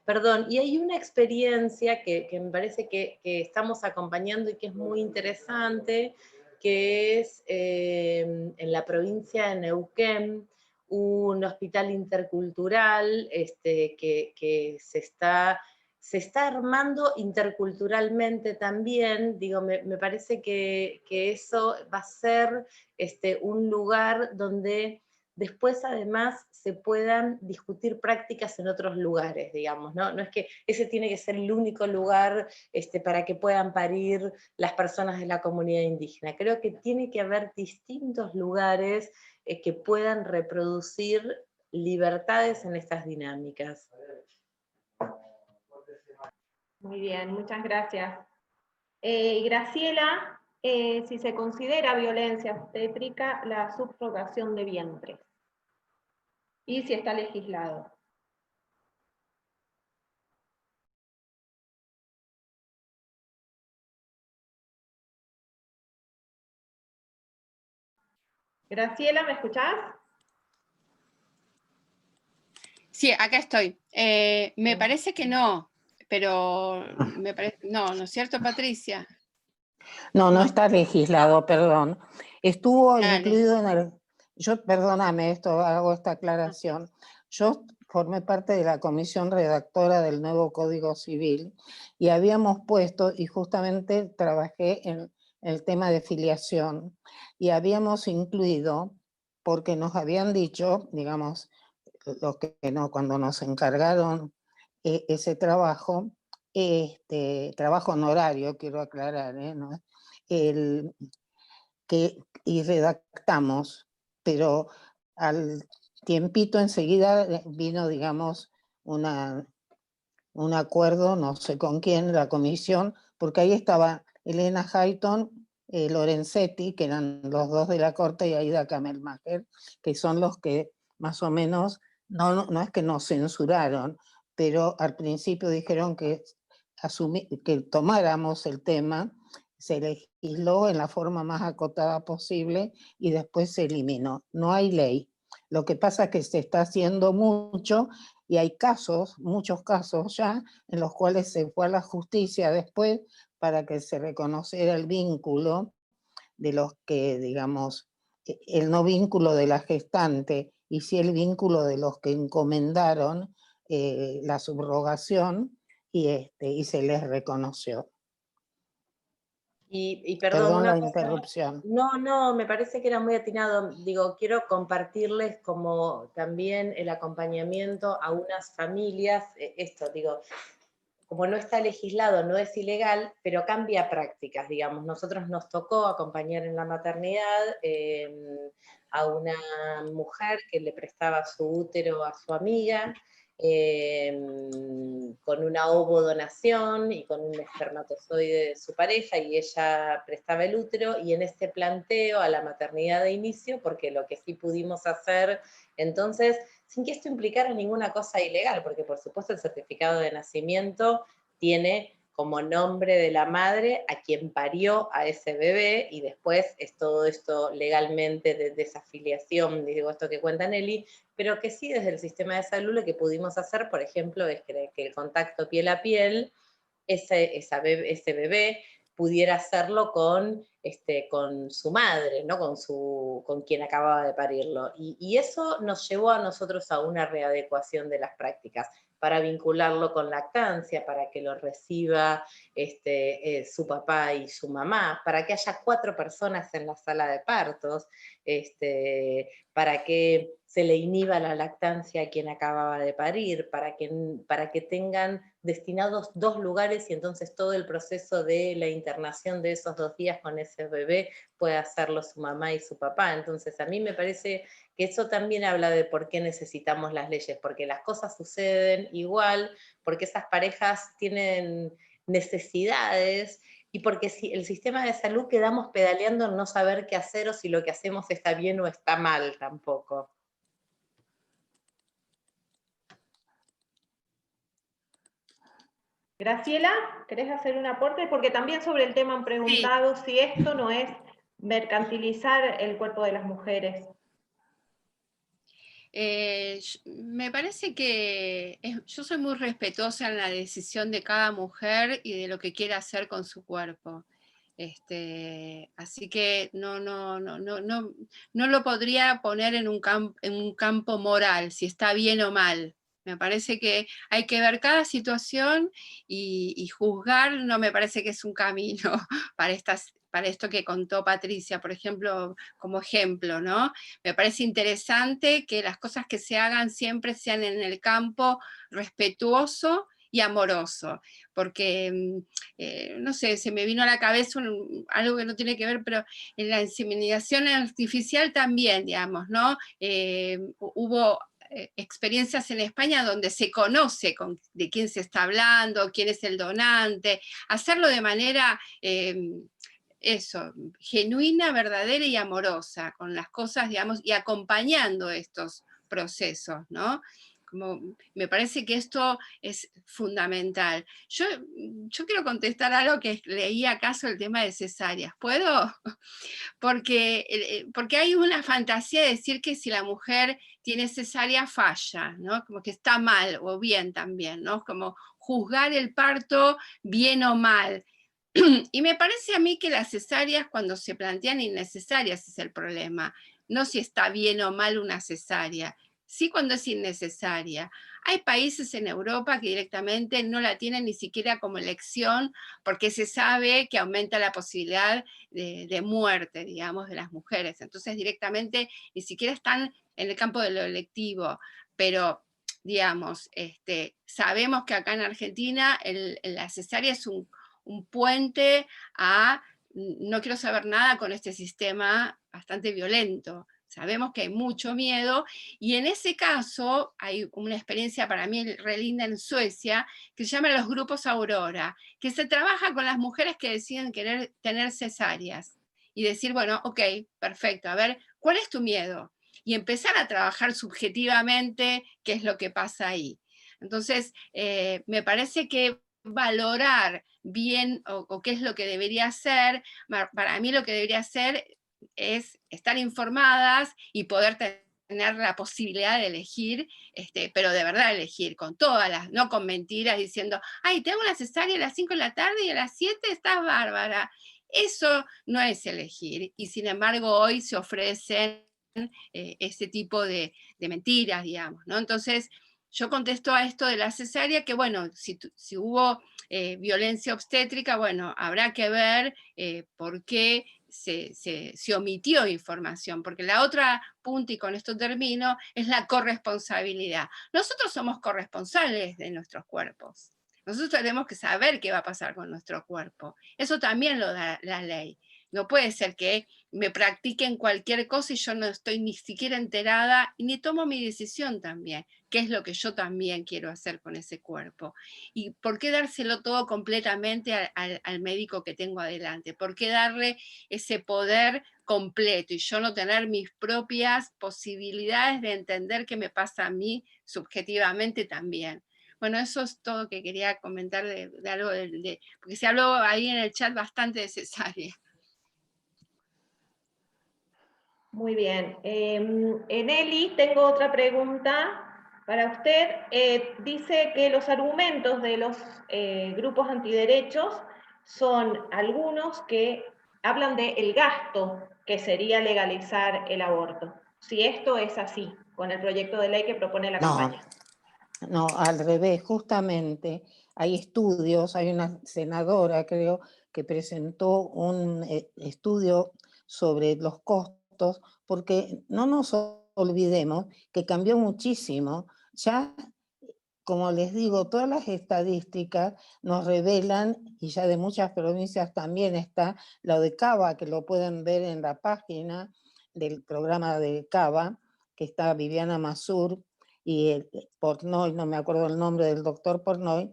Perdón, y hay una experiencia que me parece que estamos acompañando y que es muy interesante, que es en la provincia de Neuquén, un hospital intercultural que se está armando interculturalmente también. Digo, me parece que eso va a ser un lugar donde después además se puedan discutir prácticas en otros lugares, digamos, ¿no? No es que ese tiene que ser el único lugar para que puedan parir las personas de la comunidad indígena. Creo que tiene que haber distintos lugares que puedan reproducir libertades en estas dinámicas. Muy bien, muchas gracias. Graciela, si se considera violencia obstétrica la subrogación de vientres y si está legislado. Graciela, ¿me escuchás? Sí, acá estoy. Me parece que no, pero no, ¿no es cierto, Patricia? No, no está legislado, perdón. Estuvo Dale. incluido en el... Perdóname, hago esta aclaración. Yo formé parte de la comisión redactora del nuevo Código Civil y habíamos puesto, y justamente trabajé en el tema de filiación, y habíamos incluido, porque nos habían dicho, digamos, los que no, cuando nos encargaron ese trabajo, trabajo honorario, quiero aclarar, ¿no? Y redactamos, pero al tiempito enseguida vino, digamos, un acuerdo, no sé con quién, la comisión, porque ahí estaba Elena Hayton, Lorenzetti, que eran los dos de la corte, y Aida Kamelmacher, que son los que más o menos, no es que nos censuraron, pero al principio dijeron que tomáramos el tema, se legisló en la forma más acotada posible y después se eliminó. No hay ley. Lo que pasa es que se está haciendo mucho y hay casos, muchos casos ya, en los cuales se fue a la justicia después para que se reconociera el vínculo de los que, digamos, el no vínculo de la gestante y sí el vínculo de los que encomendaron la subrogación y se les reconoció. Y perdón, Perdón una la cosa, interrupción. no, me parece que era muy atinado. Digo, quiero compartirles como también el acompañamiento a unas familias, esto, digo, como no está legislado, no es ilegal, pero cambia prácticas, digamos. Nosotros nos tocó acompañar en la maternidad a una mujer que le prestaba su útero a su amiga, con una ovodonación y con un espermatozoide de su pareja, y ella prestaba el útero, y en este planteo a la maternidad de inicio, porque lo que sí pudimos hacer entonces, sin que esto implicara ninguna cosa ilegal, porque por supuesto el certificado de nacimiento tiene como nombre de la madre a quien parió a ese bebé, y después es todo esto legalmente de desafiliación, digo esto que cuenta Nelly, pero que sí desde el sistema de salud lo que pudimos hacer, por ejemplo, es que el contacto piel a piel, ese bebé pudiera hacerlo con su madre, ¿no? con quien acababa de parirlo. Y eso nos llevó a nosotros a una readecuación de las prácticas, para vincularlo con lactancia, para que lo reciba su papá y su mamá, para que haya 4 personas en la sala de partos, para que se le inhiba la lactancia a quien acababa de parir, para que tengan destinados 2 lugares, y entonces todo el proceso de la internación de esos 2 días con ese bebé puede hacerlo su mamá y su papá. Entonces a mí me parece que eso también habla de por qué necesitamos las leyes, porque las cosas suceden igual, porque esas parejas tienen necesidades, y porque si el sistema de salud quedamos pedaleando en no saber qué hacer, o si lo que hacemos está bien o está mal tampoco. Graciela, ¿querés hacer un aporte? Porque también sobre el tema han preguntado si esto no es mercantilizar el cuerpo de las mujeres. Me parece que yo soy muy respetuosa en la decisión de cada mujer y de lo que quiere hacer con su cuerpo. Así que no lo podría poner en un campo moral, si está bien o mal. Me parece que hay que ver cada situación y juzgar. No me parece que es un camino para esto que contó Patricia, por ejemplo, como ejemplo, ¿no? Me parece interesante que las cosas que se hagan siempre sean en el campo respetuoso y amoroso, porque, no sé, se me vino a la cabeza algo que no tiene que ver, pero en la inseminación artificial también, digamos, ¿no? Hubo experiencias en España donde se conoce de quién se está hablando, quién es el donante, hacerlo de manera genuina, verdadera y amorosa con las cosas, digamos, y acompañando estos procesos, ¿no? Como, me parece que esto es fundamental. Yo quiero contestar algo que leí acaso, el tema de cesáreas. ¿Puedo? Porque hay una fantasía de decir que si la mujer tiene cesárea falla, ¿no? Como que está mal o bien también, ¿no? Como juzgar el parto bien o mal. Y me parece a mí que las cesáreas, cuando se plantean innecesarias, es el problema. No si está bien o mal una cesárea, sí cuando es innecesaria. Hay países en Europa que directamente no la tienen ni siquiera como elección, porque se sabe que aumenta la posibilidad de muerte, digamos, de las mujeres. Entonces directamente ni siquiera están en el campo de lo electivo, pero digamos, sabemos que acá en Argentina la cesárea es un puente a no quiero saber nada con este sistema bastante violento. Sabemos que hay mucho miedo, y en ese caso hay una experiencia para mí re linda en Suecia, que se llama los grupos Aurora, que se trabaja con las mujeres que deciden querer tener cesáreas, y decir, bueno, ok, perfecto, a ver, ¿cuál es tu miedo? Y empezar a trabajar subjetivamente qué es lo que pasa ahí. Entonces, me parece que valorar bien o qué es lo que debería hacer, para mí lo que debería hacer es estar informadas y poder tener la posibilidad de elegir, pero de verdad elegir, con todas las, no con mentiras diciendo, ay, te hago una cesárea a las 5 de la tarde y a las 7 estás bárbara. Eso no es elegir, y sin embargo hoy se ofrecen ese tipo de mentiras, digamos, ¿no? Entonces, yo contesto a esto de la cesárea que, bueno, si hubo violencia obstétrica, bueno, habrá que ver por qué se omitió información, porque la otra punta, y con esto termino, es la corresponsabilidad. Nosotros somos corresponsables de nuestros cuerpos. Nosotros tenemos que saber qué va a pasar con nuestro cuerpo. Eso también lo da la ley. No puede ser que me practiquen cualquier cosa y yo no estoy ni siquiera enterada y ni tomo mi decisión también, qué es lo que yo también quiero hacer con ese cuerpo. ¿Y por qué dárselo todo completamente al médico que tengo adelante? ¿Por qué darle ese poder completo y yo no tener mis propias posibilidades de entender qué me pasa a mí subjetivamente también? Bueno, eso es todo que quería comentar de algo, porque se habló ahí en el chat bastante de cesárea. Muy bien. Eneli, tengo otra pregunta para usted. Dice que los argumentos de los grupos antiderechos son algunos que hablan del gasto que sería legalizar el aborto. Si esto es así, con el proyecto de ley que propone la campaña. No, al revés, justamente hay estudios, hay una senadora, creo, que presentó un estudio sobre los costos, porque no nos olvidemos que cambió muchísimo. Ya, como les digo, todas las estadísticas nos revelan, y ya de muchas provincias también está, lo de Cava, que lo pueden ver en la página del programa de Cava, que está Viviana Mazur, y el Portnoy, no me acuerdo el nombre del doctor Portnoy,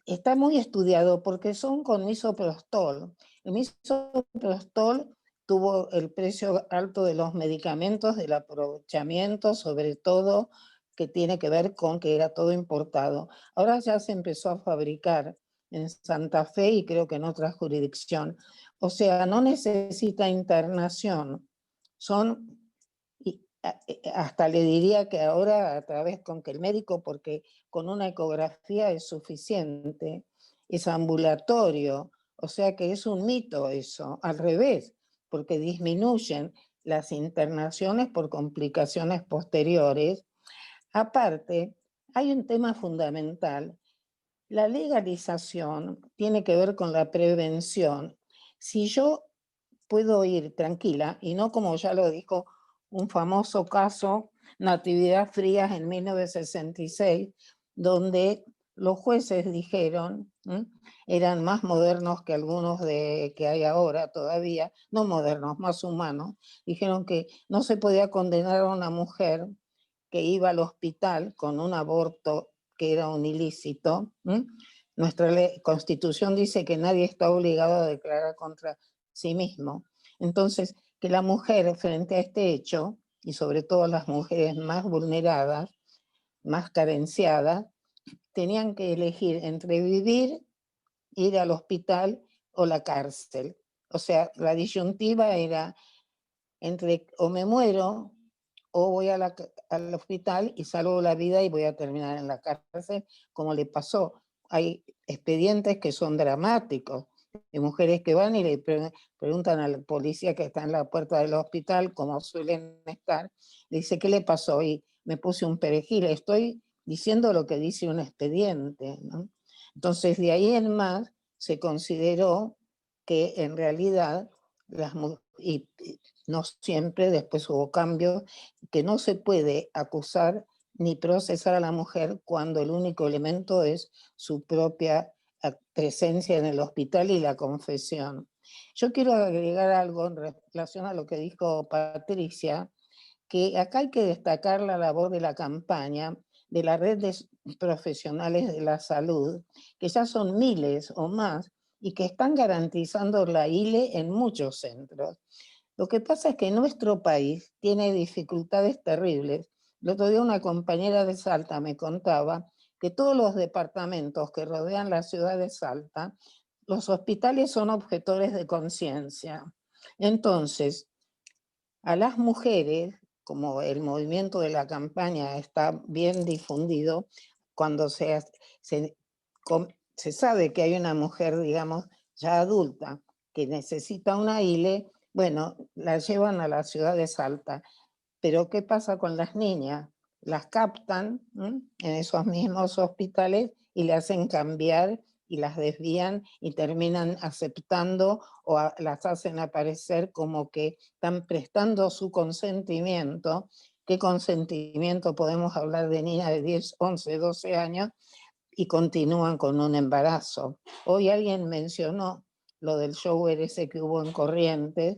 está muy estudiado porque son con misoprostol. El misoprostol tuvo el precio alto de los medicamentos, del aprovechamiento, sobre todo que tiene que ver con que era todo importado. Ahora ya se empezó a fabricar en Santa Fe y creo que en otra jurisdicción. O sea, no necesita internación. Son, hasta le diría que ahora a través con que el médico, porque con una ecografía es suficiente, es ambulatorio, o sea que es un mito eso, al revés, porque disminuyen las internaciones por complicaciones posteriores. Aparte, hay un tema fundamental. La legalización tiene que ver con la prevención. Si yo puedo ir tranquila, y no como ya lo dijo un famoso caso, Natividad Frías en 1966, donde los jueces dijeron, eran más modernos que algunos que hay ahora todavía, no modernos, más humanos, dijeron que no se podía condenar a una mujer que iba al hospital con un aborto que era un ilícito. Nuestra Constitución dice que nadie está obligado a declarar contra sí mismo. Entonces, que la mujer frente a este hecho, y sobre todo las mujeres más vulneradas, más carenciadas, tenían que elegir entre vivir, ir al hospital o la cárcel. O sea, la disyuntiva era entre o me muero o voy al hospital y salvo la vida y voy a terminar en la cárcel, como le pasó. Hay expedientes que son dramáticos, de mujeres que van y le preguntan a la policía que está en la puerta del hospital, como suelen estar, le dice, ¿qué le pasó? Y me puse un perejil, estoy diciendo lo que dice un expediente, ¿no? Entonces, de ahí en más, se consideró que en realidad las mujeres, y no siempre, después hubo cambios, que no se puede acusar ni procesar a la mujer cuando el único elemento es su propia presencia en el hospital y la confesión. Yo quiero agregar algo en relación a lo que dijo Patricia, que acá hay que destacar la labor de la campaña de la red de profesionales de la salud, que ya son miles o más, y que están garantizando la ILE en muchos centros. Lo que pasa es que nuestro país tiene dificultades terribles. El otro día una compañera de Salta me contaba que todos los departamentos que rodean la ciudad de Salta, los hospitales son objetores de conciencia. Entonces, a las mujeres, como el movimiento de la campaña está bien difundido, cuando se sabe que hay una mujer, digamos, ya adulta, que necesita una ILE, bueno, la llevan a la ciudad de Salta. Pero ¿qué pasa con las niñas? las captan en esos mismos hospitales y le hacen cambiar y las desvían y terminan aceptando o las hacen aparecer como que están prestando su consentimiento. ¿Qué consentimiento? Podemos hablar de niñas de 10, 11, 12 años y continúan con un embarazo. Hoy alguien mencionó lo del shower ese que hubo en Corrientes.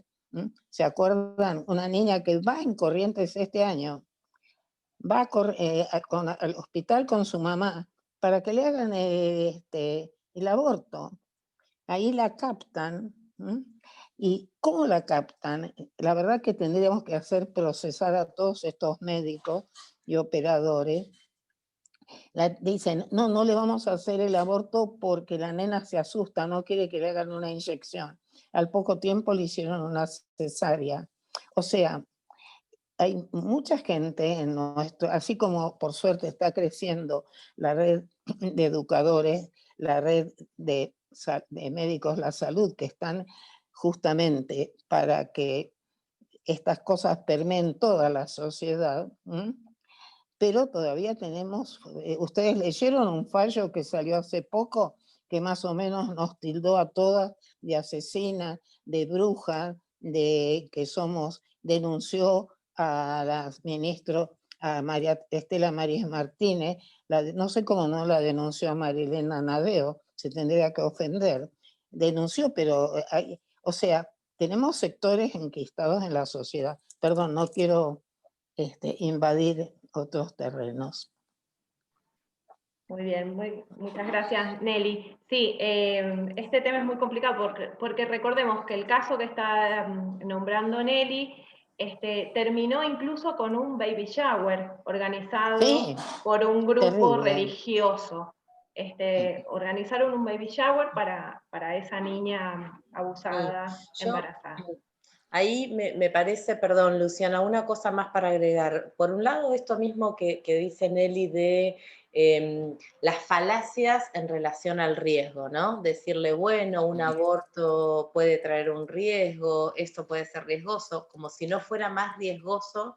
¿Se acuerdan? Una niña que va en Corrientes este año, va al hospital con su mamá para que le hagan el aborto. Ahí la captan. ¿Y cómo la captan? La verdad que tendríamos que hacer procesar a todos estos médicos y operadores. Dicen, no le vamos a hacer el aborto porque la nena se asusta, no quiere que le hagan una inyección. Al poco tiempo le hicieron una cesárea. O sea, hay mucha gente en nuestro, así como por suerte está creciendo la red de educadores, la red de médicos de la salud, que están justamente para que estas cosas permeen toda la sociedad. Pero todavía tenemos, ustedes leyeron un fallo que salió hace poco, que más o menos nos tildó a todas de asesinas, de brujas, de que denunció a la ministra, a María Estela Maris Martínez, no sé cómo no la denunció a Marilena Nadeo, se tendría que ofender, denunció, pero o sea, tenemos sectores enquistados en la sociedad. Perdón, no quiero invadir otros terrenos. Muy bien, muchas gracias, Nelly. Sí, este tema es muy complicado porque recordemos que el caso que está nombrando Nelly terminó incluso con un baby shower organizado por un grupo religioso. Organizaron un baby shower para esa niña abusada, embarazada. Ahí me parece, perdón, Luciana, una cosa más para agregar. Por un lado, esto mismo que dice Nelly de las falacias en relación al riesgo, ¿no? Decirle, bueno, un aborto puede traer un riesgo, esto puede ser riesgoso, como si no fuera más riesgoso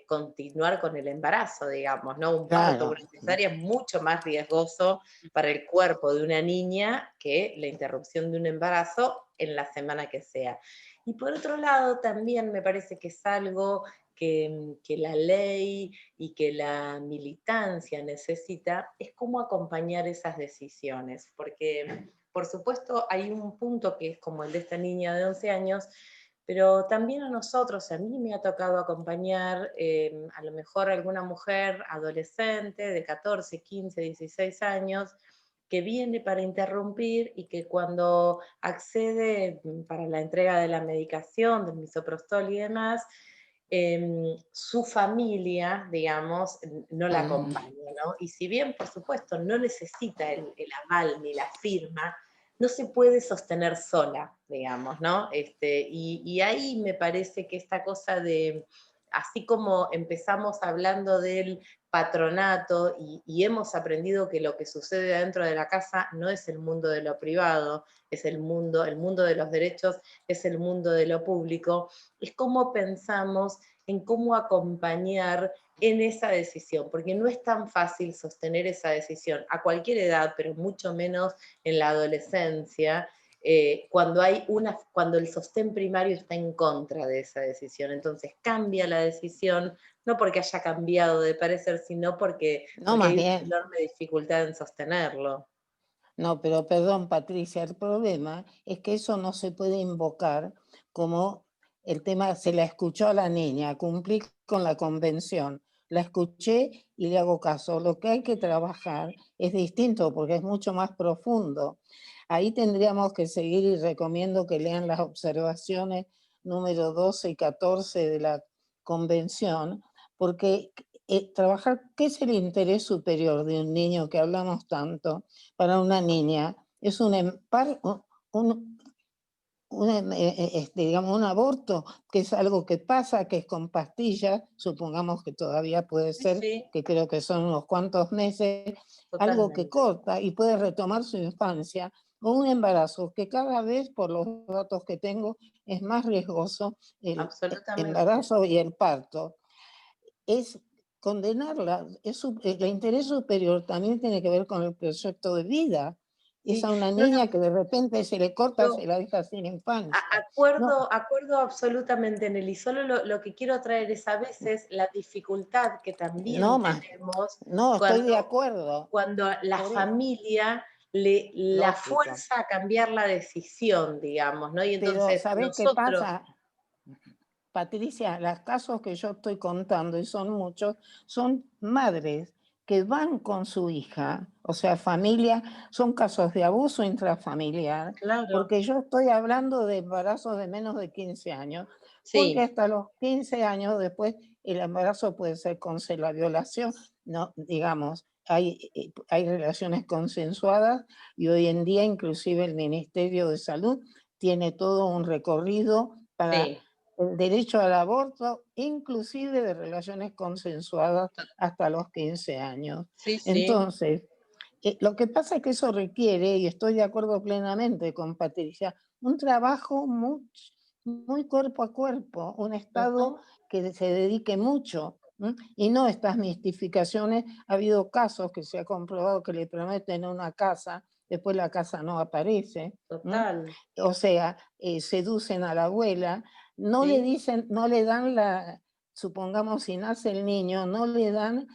continuar con el embarazo, digamos, ¿no? Un parto, una cesárea es mucho más riesgoso para el cuerpo de una niña que la interrupción de un embarazo en la semana que sea. Y por otro lado, también me parece que es algo que la ley y que la militancia necesita, es cómo acompañar esas decisiones, porque por supuesto hay un punto que es como el de esta niña de 11 años, pero también a nosotros, a mí me ha tocado acompañar a lo mejor alguna mujer adolescente de 14, 15, 16 años, que viene para interrumpir y que cuando accede para la entrega de la medicación, del misoprostol y demás, su familia, digamos, no la acompaña, ¿no? Y si bien, por supuesto, no necesita el aval ni la firma, no se puede sostener sola, digamos, ¿no? Y ahí me parece que esta cosa de, así como empezamos hablando del patronato y hemos aprendido que lo que sucede dentro de la casa no es el mundo de lo privado, es el mundo de los derechos, es el mundo de lo público, es cómo pensamos en cómo acompañar en esa decisión, porque no es tan fácil sostener esa decisión a cualquier edad, pero mucho menos en la adolescencia, cuando el sostén primario está en contra de esa decisión. Entonces cambia la decisión, no porque haya cambiado de parecer, sino porque hay una enorme dificultad en sostenerlo. No, pero perdón, Patricia, el problema es que eso no se puede invocar como el tema, se la escuchó a la niña, cumplí con la convención, la escuché y le hago caso. Lo que hay que trabajar es distinto porque es mucho más profundo. Ahí tendríamos que seguir y recomiendo que lean las observaciones número 12 y 14 de la convención, porque trabajar qué es el interés superior de un niño que hablamos tanto para una niña, es digamos, un aborto, que es algo que pasa, que es con pastillas, supongamos que todavía puede ser, que creo que son unos cuantos meses, algo que corta y puede retomar su infancia, o un embarazo que cada vez, por los datos que tengo, es más riesgoso el embarazo y el parto. Es condenarla. El interés superior también tiene que ver con el proyecto de vida. Es Sí. a una No, niña que de repente se le corta, yo se la deja sin infancia. acuerdo absolutamente, Nelly. Solo lo que quiero traer es a veces la dificultad que también No, tenemos no, estoy de cuando, acuerdo. cuando la Por eso. familia la Lógico. fuerza a cambiar la decisión, digamos, ¿no? Y Pero entonces ¿sabés qué nosotros... pasa? Patricia, los casos que yo estoy contando, y son muchos, son madres que van con su hija, o sea, familia, son casos de abuso intrafamiliar, Claro, porque yo estoy hablando de embarazos de menos de 15 años, porque sí, hasta los 15 años después el embarazo puede ser con la violación, no, digamos, hay relaciones consensuadas y hoy en día inclusive el Ministerio de Salud tiene todo un recorrido para sí, el derecho al aborto, inclusive de relaciones consensuadas hasta los 15 años. sí, sí, Entonces, lo que pasa es que eso requiere, y estoy de acuerdo plenamente con Patricia, un trabajo muy cuerpo a cuerpo, un Estado ujú, que se dedique mucho, y no estas mistificaciones. Ha habido casos que se ha comprobado que le prometen una casa, después la casa no aparece. total, O sea, seducen a la abuela, no le sí, dicen, no le dan supongamos si nace el niño, no le dan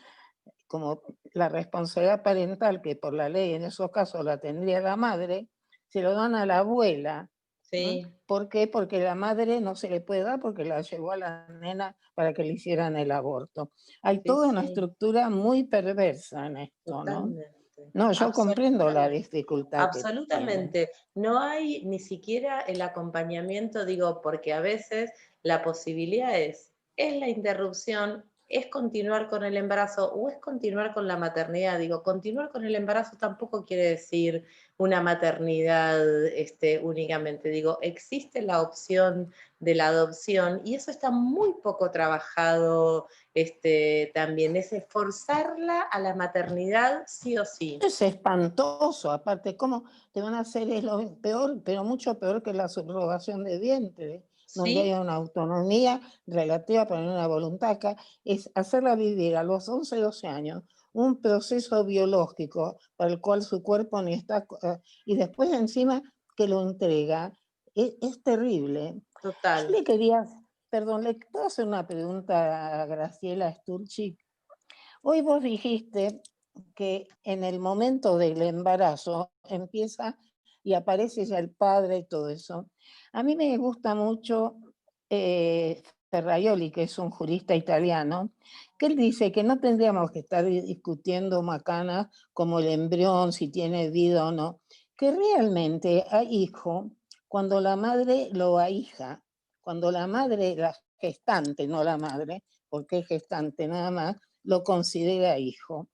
como la responsabilidad parental, que por la ley en esos casos la tendría la madre, se lo dan a la abuela. sí, ¿Por qué? Porque la madre no se le puede dar porque la llevó a la nena para que le hicieran el aborto. Hay sí, toda una sí, estructura muy perversa en esto, ¿no? totalmente, No, yo comprendo la absolutamente. dificultad que tienen. Absolutamente. No hay ni siquiera el acompañamiento, digo, porque a veces la posibilidad es la interrupción, es continuar con el embarazo o es continuar con la maternidad. Digo, continuar con el embarazo tampoco quiere decir una maternidad únicamente. Digo, existe la opción de la adopción y eso está muy poco trabajado también, es esforzarla a la maternidad sí o sí. Es espantoso, aparte, ¿cómo te van a hacer? Es lo peor, pero mucho peor que la subrogación de vientre, donde hay Sí, una autonomía relativa, pero no una voluntad. Acá es hacerla vivir a los 11, 12 años un proceso biológico para el cual su cuerpo ni está, y después encima que lo entrega, es terrible. Yo total. le quería, perdón, le puedo hacer una pregunta a Graciela Sturchik. Hoy vos dijiste que en el momento del embarazo empieza y aparece ya el padre y todo eso. A mí me gusta mucho Ferraioli, que es un jurista italiano, que él dice que no tendríamos que estar discutiendo macanas como el embrión, si tiene vida o no, que realmente hay hijo cuando la madre lo ahija, cuando la madre, la gestante, no la madre, porque es gestante nada más, lo considera hijo.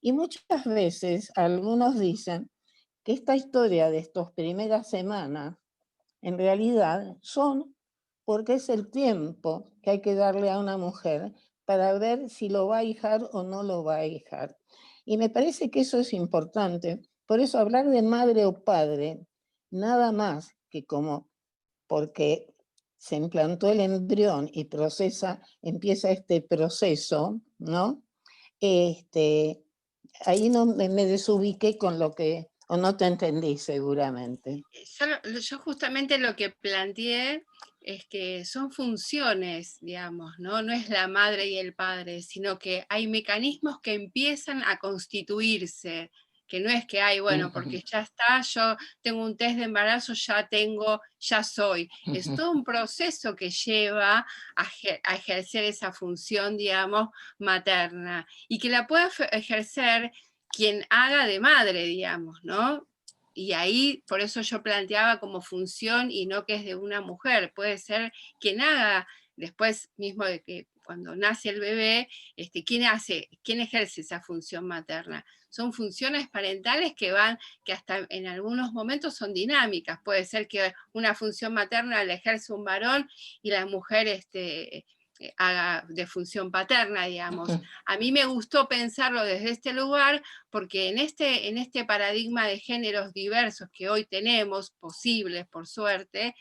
Y muchas veces algunos dicen que esta historia de estas primeras semanas en realidad son porque es el tiempo que hay que darle a una mujer para ver si lo va a hijar o no lo va a hijar. Y me parece que eso es importante. Por eso hablar de madre o padre, nada más que como porque se implantó el embrión y empieza este proceso, ¿no? Este, ahí no me desubiqué con lo que, o no te entendí seguramente. Yo justamente lo que planteé es que son funciones, digamos, ¿no? No es la madre y el padre, sino que hay mecanismos que empiezan a constituirse, que no es que hay, bueno, porque ya está, yo tengo un test de embarazo, ya soy. Es todo un proceso que lleva a ejercer esa función, digamos, materna, y que la puede ejercer quien haga de madre, digamos, ¿no? Y ahí, por eso yo planteaba como función y no que es de una mujer, puede ser quien haga después mismo de que cuando nace el bebé, quién ejerce esa función materna. Son funciones parentales que hasta en algunos momentos son dinámicas. Puede ser que una función materna la ejerce un varón y la mujer haga de función paterna, digamos. A mí me gustó pensarlo desde este lugar porque en este paradigma de géneros diversos que hoy tenemos, posibles por suerte,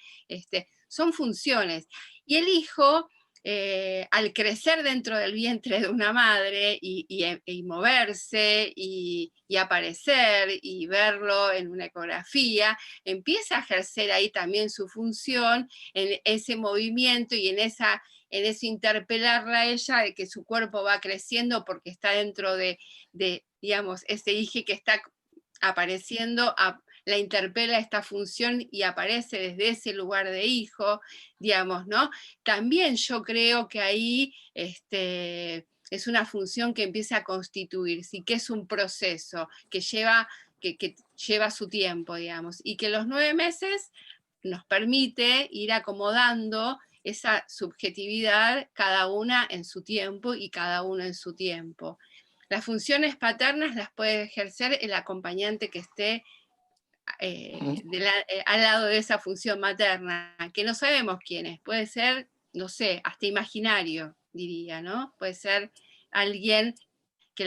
son funciones. Y el hijo al crecer dentro del vientre de una madre y moverse y aparecer y verlo en una ecografía, empieza a ejercer ahí también su función en ese movimiento y en eso interpelarla a ella de que su cuerpo va creciendo porque está dentro de digamos, ese eje que está apareciendo, la interpela esta función y aparece desde ese lugar de hijo, digamos, ¿no? También yo creo que ahí es una función que empieza a constituirse y que es un proceso que lleva su tiempo, digamos, y que los 9 meses nos permite ir acomodando esa subjetividad, cada una en su tiempo y cada uno en su tiempo. Las funciones paternas las puede ejercer el acompañante que esté al lado de esa función materna, que no sabemos quién es, puede ser, no sé, hasta imaginario, diría, ¿no? Puede ser alguien que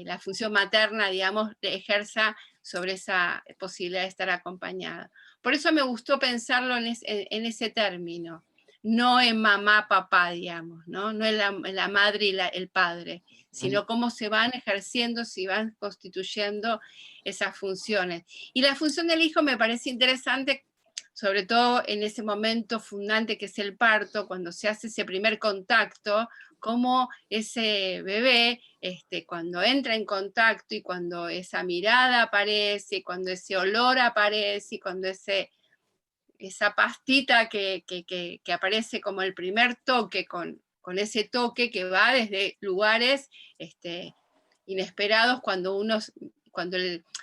la función materna, digamos, ejerza sobre esa posibilidad de estar acompañada. Por eso me gustó pensarlo en ese término, no en mamá, papá, digamos, no en la madre y el padre, sino cómo se van ejerciendo, si van constituyendo esas funciones. Y la función del hijo me parece interesante, sobre todo en ese momento fundante que es el parto, cuando se hace ese primer contacto, cómo ese bebé, cuando entra en contacto y cuando esa mirada aparece, cuando ese olor aparece, y cuando esa pastita que aparece como el primer toque, con ese toque que va desde lugares inesperados, cuando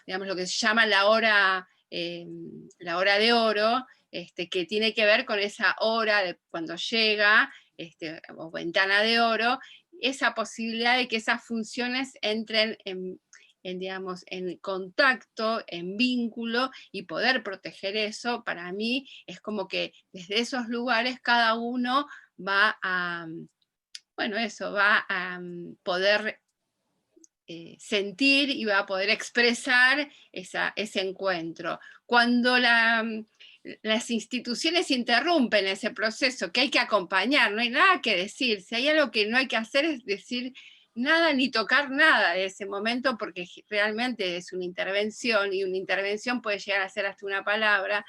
digamos, lo que se llama la hora de oro, que tiene que ver con esa hora de cuando llega, o ventana de oro, esa posibilidad de que esas funciones entren digamos, en contacto, en vínculo, y poder proteger eso, para mí es como que desde esos lugares cada uno va a, bueno, eso, va a poder sentir y va a poder expresar ese encuentro. Cuando las instituciones interrumpen ese proceso, que hay que acompañar, no hay nada que decir, si hay algo que no hay que hacer es decir nada ni tocar nada de ese momento, porque realmente es una intervención, y una intervención puede llegar a ser hasta una palabra.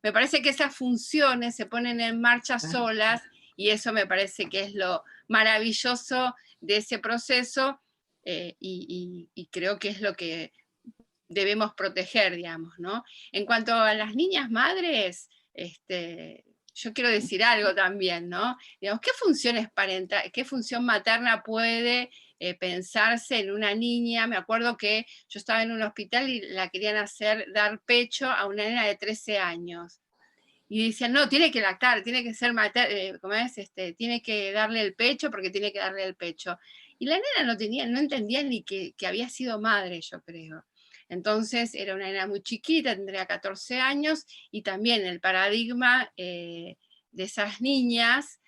Me parece que esas funciones se ponen en marcha solas, y eso me parece que es lo maravilloso de ese proceso, y creo que es lo que debemos proteger, digamos, ¿no? En cuanto a las niñas madres, yo quiero decir algo también, ¿no? Digamos, ¿qué función materna puede pensarse en una niña? Me acuerdo que yo estaba en un hospital y la querían dar pecho a una nena de 13 años. Y decían, no, tiene que lactar, tiene que ser ¿cómo es? Tiene que darle el pecho porque tiene que darle el pecho. Y la nena no entendía ni que había sido madre, yo creo. Entonces era una nena muy chiquita, tendría 14 años, y también el paradigma de esas niñas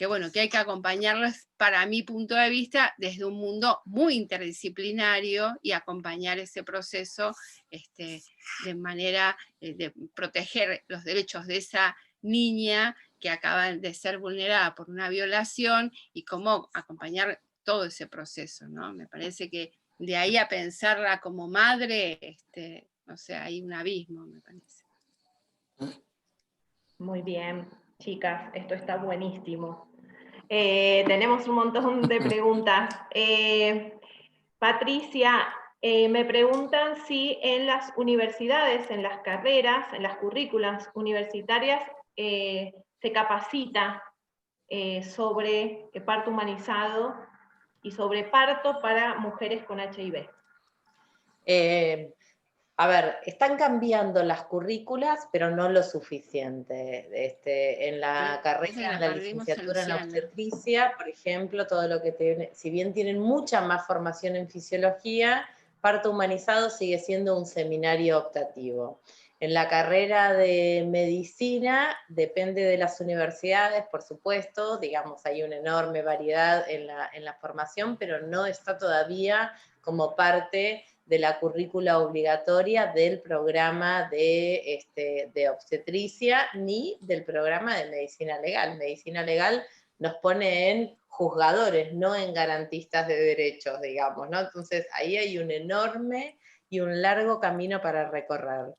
bueno, que hay que acompañarlas, para mi punto de vista, desde un mundo muy interdisciplinario, y acompañar ese proceso de manera de proteger los derechos de esa niña que acaba de ser vulnerada por una violación, y cómo acompañar todo ese proceso, ¿no? Me parece que de ahí a pensarla como madre, o sea, hay un abismo, me parece. Muy bien, chicas, esto está buenísimo. Tenemos un montón de preguntas. Patricia, me preguntan si en las universidades, en las carreras, en las currículas universitarias, se capacita sobre parto humanizado y sobre parto para mujeres con HIV. A ver, están cambiando las currículas, pero no lo suficiente. En la carrera, en la licenciatura en obstetricia, por ejemplo, todo lo que tiene, si bien tienen mucha más formación en fisiología, parto humanizado sigue siendo un seminario optativo. En la carrera de medicina, depende de las universidades, por supuesto, digamos, hay una enorme variedad en la formación, pero no está todavía como parte de la currícula obligatoria del programa de obstetricia, ni del programa de medicina legal. Medicina legal nos pone en juzgadores, no en garantistas de derechos, digamos, ¿no? Entonces ahí hay un enorme y un largo camino para recorrer.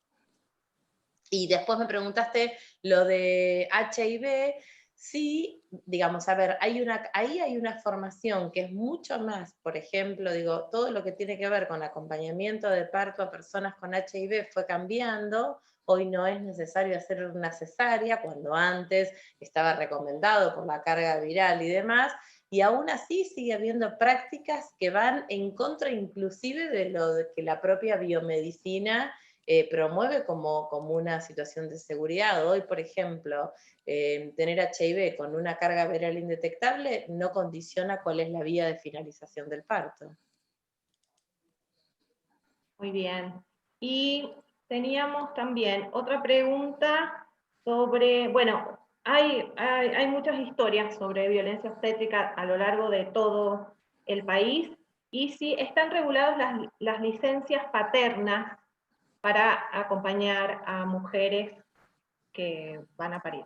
Y después me preguntaste lo de HIV, sí, digamos, a ver, ahí hay una formación que es mucho más, por ejemplo, digo, todo lo que tiene que ver con acompañamiento de parto a personas con HIV fue cambiando. Hoy no es necesario hacer una cesárea, cuando antes estaba recomendado por la carga viral y demás, y aún así sigue habiendo prácticas que van en contra inclusive de lo que la propia biomedicina promueve como una situación de seguridad. Hoy, por ejemplo, tener HIV con una carga viral indetectable no condiciona cuál es la vía de finalización del parto. Muy bien. Y teníamos también otra pregunta sobre, bueno, hay muchas historias sobre violencia obstétrica a lo largo de todo el país, y si están reguladas las licencias paternas para acompañar a mujeres que van a parir.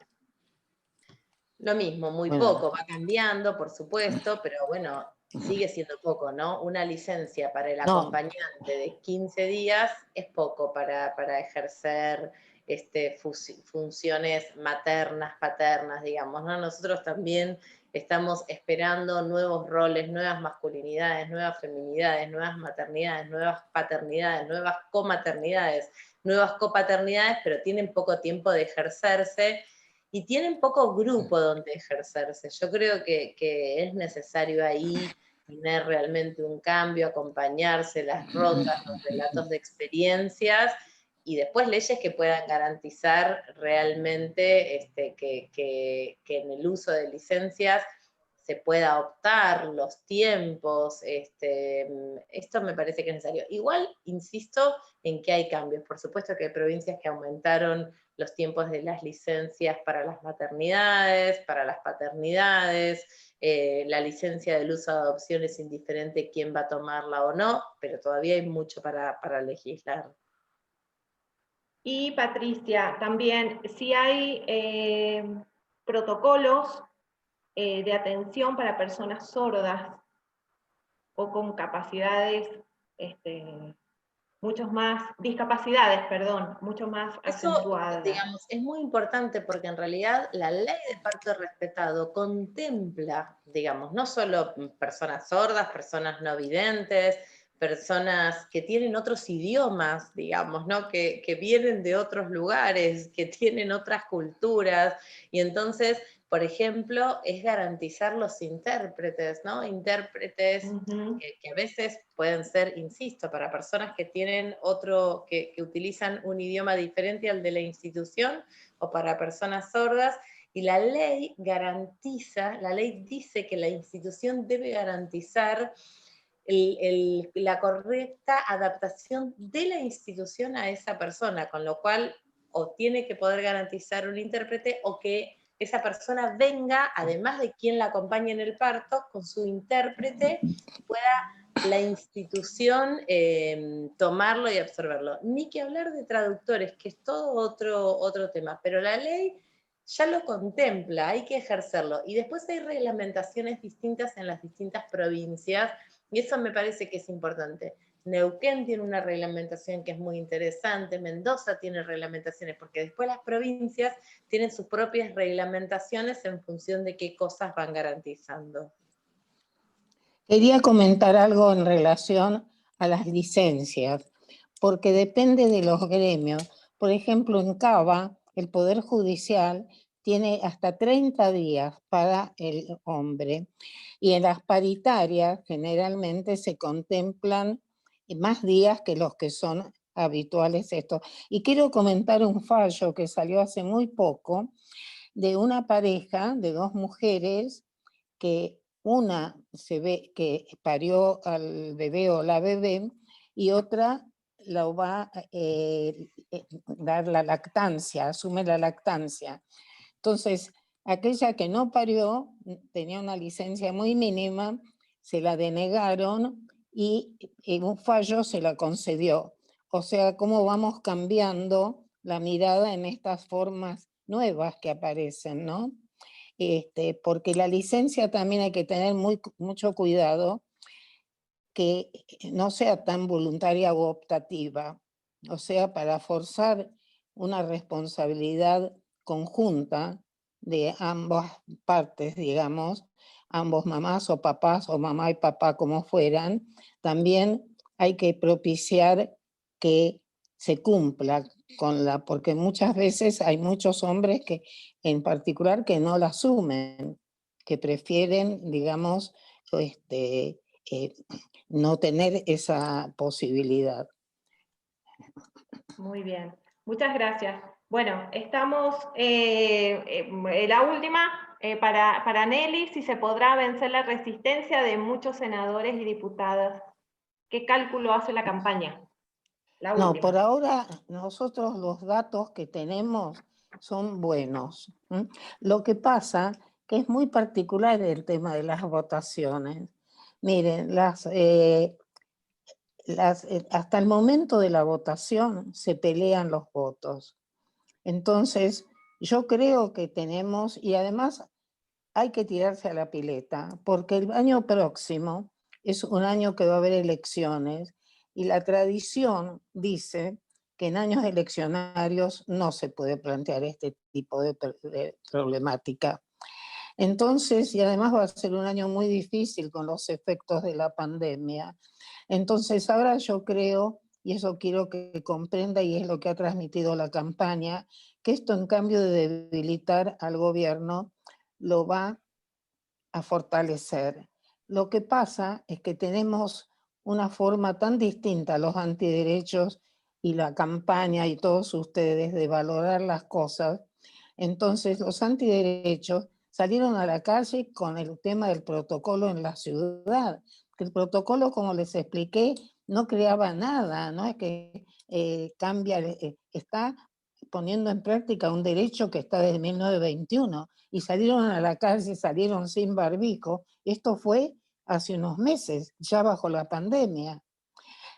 Lo mismo, muy poco, va cambiando, por supuesto, pero bueno, sigue siendo poco, ¿no? Una licencia para el acompañante de 15 días es poco para ejercer funciones maternas, paternas, digamos, ¿no? Nosotros también estamos esperando nuevos roles, nuevas masculinidades, nuevas feminidades, nuevas maternidades, nuevas paternidades, nuevas comaternidades, nuevas copaternidades, pero tienen poco tiempo de ejercerse y tienen poco grupo donde ejercerse. Yo creo que es necesario ahí tener realmente un cambio, acompañarse, las rondas, los relatos de experiencias, y después leyes que puedan garantizar realmente que en el uso de licencias se pueda optar, los tiempos, esto me parece que es necesario. Igual, insisto en que hay cambios. Por supuesto que hay provincias que aumentaron los tiempos de las licencias para las maternidades, para las paternidades, la licencia del uso de adopción es indiferente quién va a tomarla o no, pero todavía hay mucho para legislar. Y Patricia, también si hay protocolos de atención para personas sordas o con capacidades, mucho más acentuadas. Digamos, es muy importante porque en realidad la ley de parto respetado contempla, digamos, no solo personas sordas, personas no videntes, personas que tienen otros idiomas, digamos, ¿no? Que vienen de otros lugares, que tienen otras culturas, y entonces, por ejemplo, es garantizar los intérpretes, ¿no? Intérpretes que a veces pueden ser, insisto, para personas que tienen que utilizan un idioma diferente al de la institución, o para personas sordas, y la ley dice que la institución debe garantizar la correcta adaptación de la institución a esa persona, con lo cual o tiene que poder garantizar un intérprete, o que esa persona venga, además de quien la acompañe en el parto, con su intérprete, pueda la institución tomarlo y absorberlo. Ni que hablar de traductores, que es todo otro tema, pero la ley ya lo contempla, hay que ejercerlo. Y después hay reglamentaciones distintas en las distintas provincias, y eso me parece que es importante. Neuquén tiene una reglamentación que es muy interesante, Mendoza tiene reglamentaciones, porque después las provincias tienen sus propias reglamentaciones en función de qué cosas van garantizando. Quería comentar algo en relación a las licencias, porque depende de los gremios. Por ejemplo, en Cava, el Poder Judicial tiene hasta 30 días para el hombre, y en las paritarias generalmente se contemplan más días que los que son habituales esto. Y quiero comentar un fallo que salió hace muy poco de una pareja de dos mujeres, que una se ve que parió al bebé o la bebé, y otra lo va a dar la lactancia, asume la lactancia. Entonces, aquella que no parió tenía una licencia muy mínima, se la denegaron y un fallo se la concedió. O sea, cómo vamos cambiando la mirada en estas formas nuevas que aparecen, ¿no? porque la licencia también hay que tener mucho cuidado que no sea tan voluntaria o optativa, o sea, para forzar una responsabilidad conjunta de ambas partes, digamos, ambos mamás o papás, o mamá y papá como fueran, también hay que propiciar que se cumpla porque muchas veces hay muchos hombres que, en particular, que no la asumen, que prefieren, digamos, no tener esa posibilidad. Muy bien, muchas gracias. Bueno, estamos, la última, para Nelly, si se podrá vencer la resistencia de muchos senadores y diputadas. ¿Qué cálculo hace la campaña? No, por ahora nosotros los datos que tenemos son buenos. Lo que pasa que es muy particular el tema de las votaciones. Miren, hasta el momento de la votación se pelean los votos. Entonces, yo creo que tenemos, y además hay que tirarse a la pileta, porque el año próximo es un año que va a haber elecciones, y la tradición dice que en años eleccionarios no se puede plantear este tipo de problemática. Entonces, y además va a ser un año muy difícil con los efectos de la pandemia. Entonces, ahora yo creo, y eso quiero que comprenda, y es lo que ha transmitido la campaña, que esto, en cambio de debilitar al gobierno, lo va a fortalecer. Lo que pasa es que tenemos una forma tan distinta, los antiderechos y la campaña y todos ustedes, de valorar las cosas. Entonces, los antiderechos salieron a la calle con el tema del protocolo en la ciudad. El protocolo, como les expliqué, no creaba nada, no es que cambia, está poniendo en práctica un derecho que está desde 1921, y salieron a la calle, salieron sin barbijo. Esto fue hace unos meses, ya bajo la pandemia.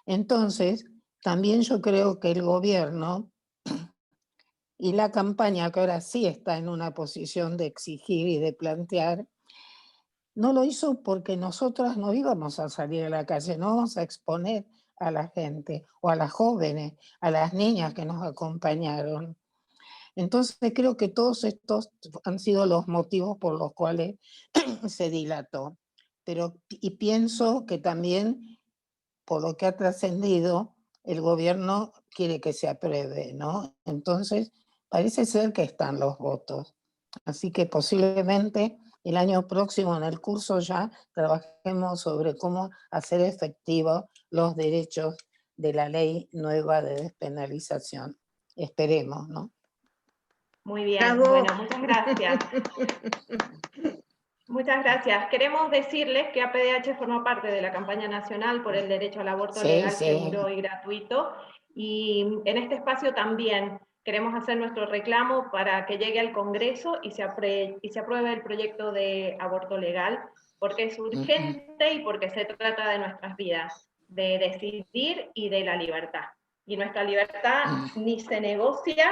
Entonces, también yo creo que el gobierno y la campaña, que ahora sí está en una posición de exigir y de plantear, no lo hizo porque nosotras no íbamos a salir a la calle, no vamos a exponer a la gente, o a las jóvenes, a las niñas que nos acompañaron. Entonces creo que todos estos han sido los motivos por los cuales se dilató. Y pienso que también, por lo que ha trascendido, el gobierno quiere que se apruebe, ¿no? Entonces, parece ser que están los votos. Así que posiblemente el año próximo, en el curso, ya trabajemos sobre cómo hacer efectivos los derechos de la ley nueva de despenalización. Esperemos, ¿no? Muy bien, ¡Bravo! Bueno, muchas gracias. Muchas gracias. Queremos decirles que APDH forma parte de la campaña nacional por el derecho al aborto legal, seguro y gratuito, y en este espacio también queremos hacer nuestro reclamo para que llegue al Congreso y se apruebe el proyecto de aborto legal, porque es urgente y porque se trata de nuestras vidas, de decidir y de la libertad. Y nuestra libertad ni se negocia,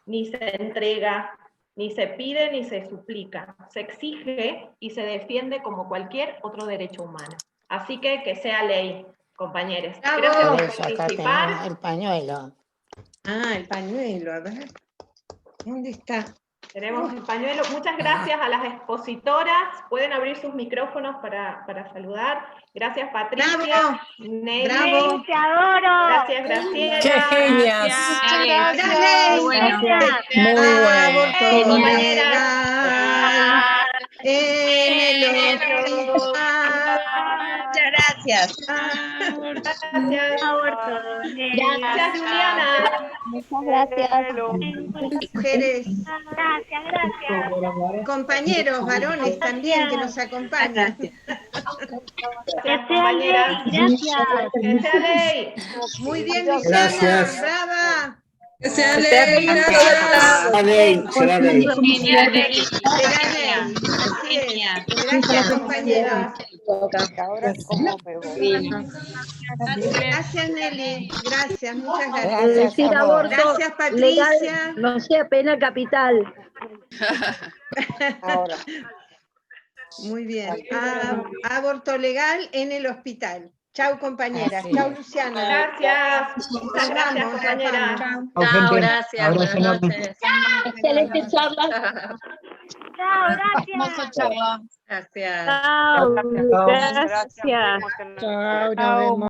ni se entrega, ni se pide, ni se suplica. Se exige y se defiende como cualquier otro derecho humano. Así que sea ley, compañeros. Gracias por participar. Acá el pañuelo. Ah, el pañuelo, a ver. ¿Dónde está? Tenemos el pañuelo. Muchas gracias a las expositoras. Pueden abrir sus micrófonos para saludar. Gracias, Patricia. ¡Bravo! Nelly. ¡Bravo! ¡Te adoro! Gracias, Graciela. ¡Qué genias! ¡Dale! Bueno. Muy bueno. Aborto compañera. legal en el hospital. Muchas gracias. Gracias. Aborto. Gracias, Juliana. Muchas gracias. Mujeres, Gracias. compañeros, varones también que nos acompañan. Gracias, compañera. Gracias. Que sea ley. Muy bien, Luciana. Gracias. ¡Brava! Que sea ley, gracias. Será ley, será ley. Será ley. Así es. Gracias, compañeros. toca. Ahora cómo me voy. Gracias, Nelly. Gracias, muchas gracias. Gracias Decir a vos. aborto Gracias, legal, Patricia. no sea pena capital. Ahora. Muy bien. Aborto legal en el hospital. Chau, compañeras. Así Chau, es. Luciana. Gracias. Muchas gracias, compañera. Chao, gracias, buenas noches. Excelente charla. Chao, gracias. Gracias. Chao, Gracias. gracias. Chao, nos vemos.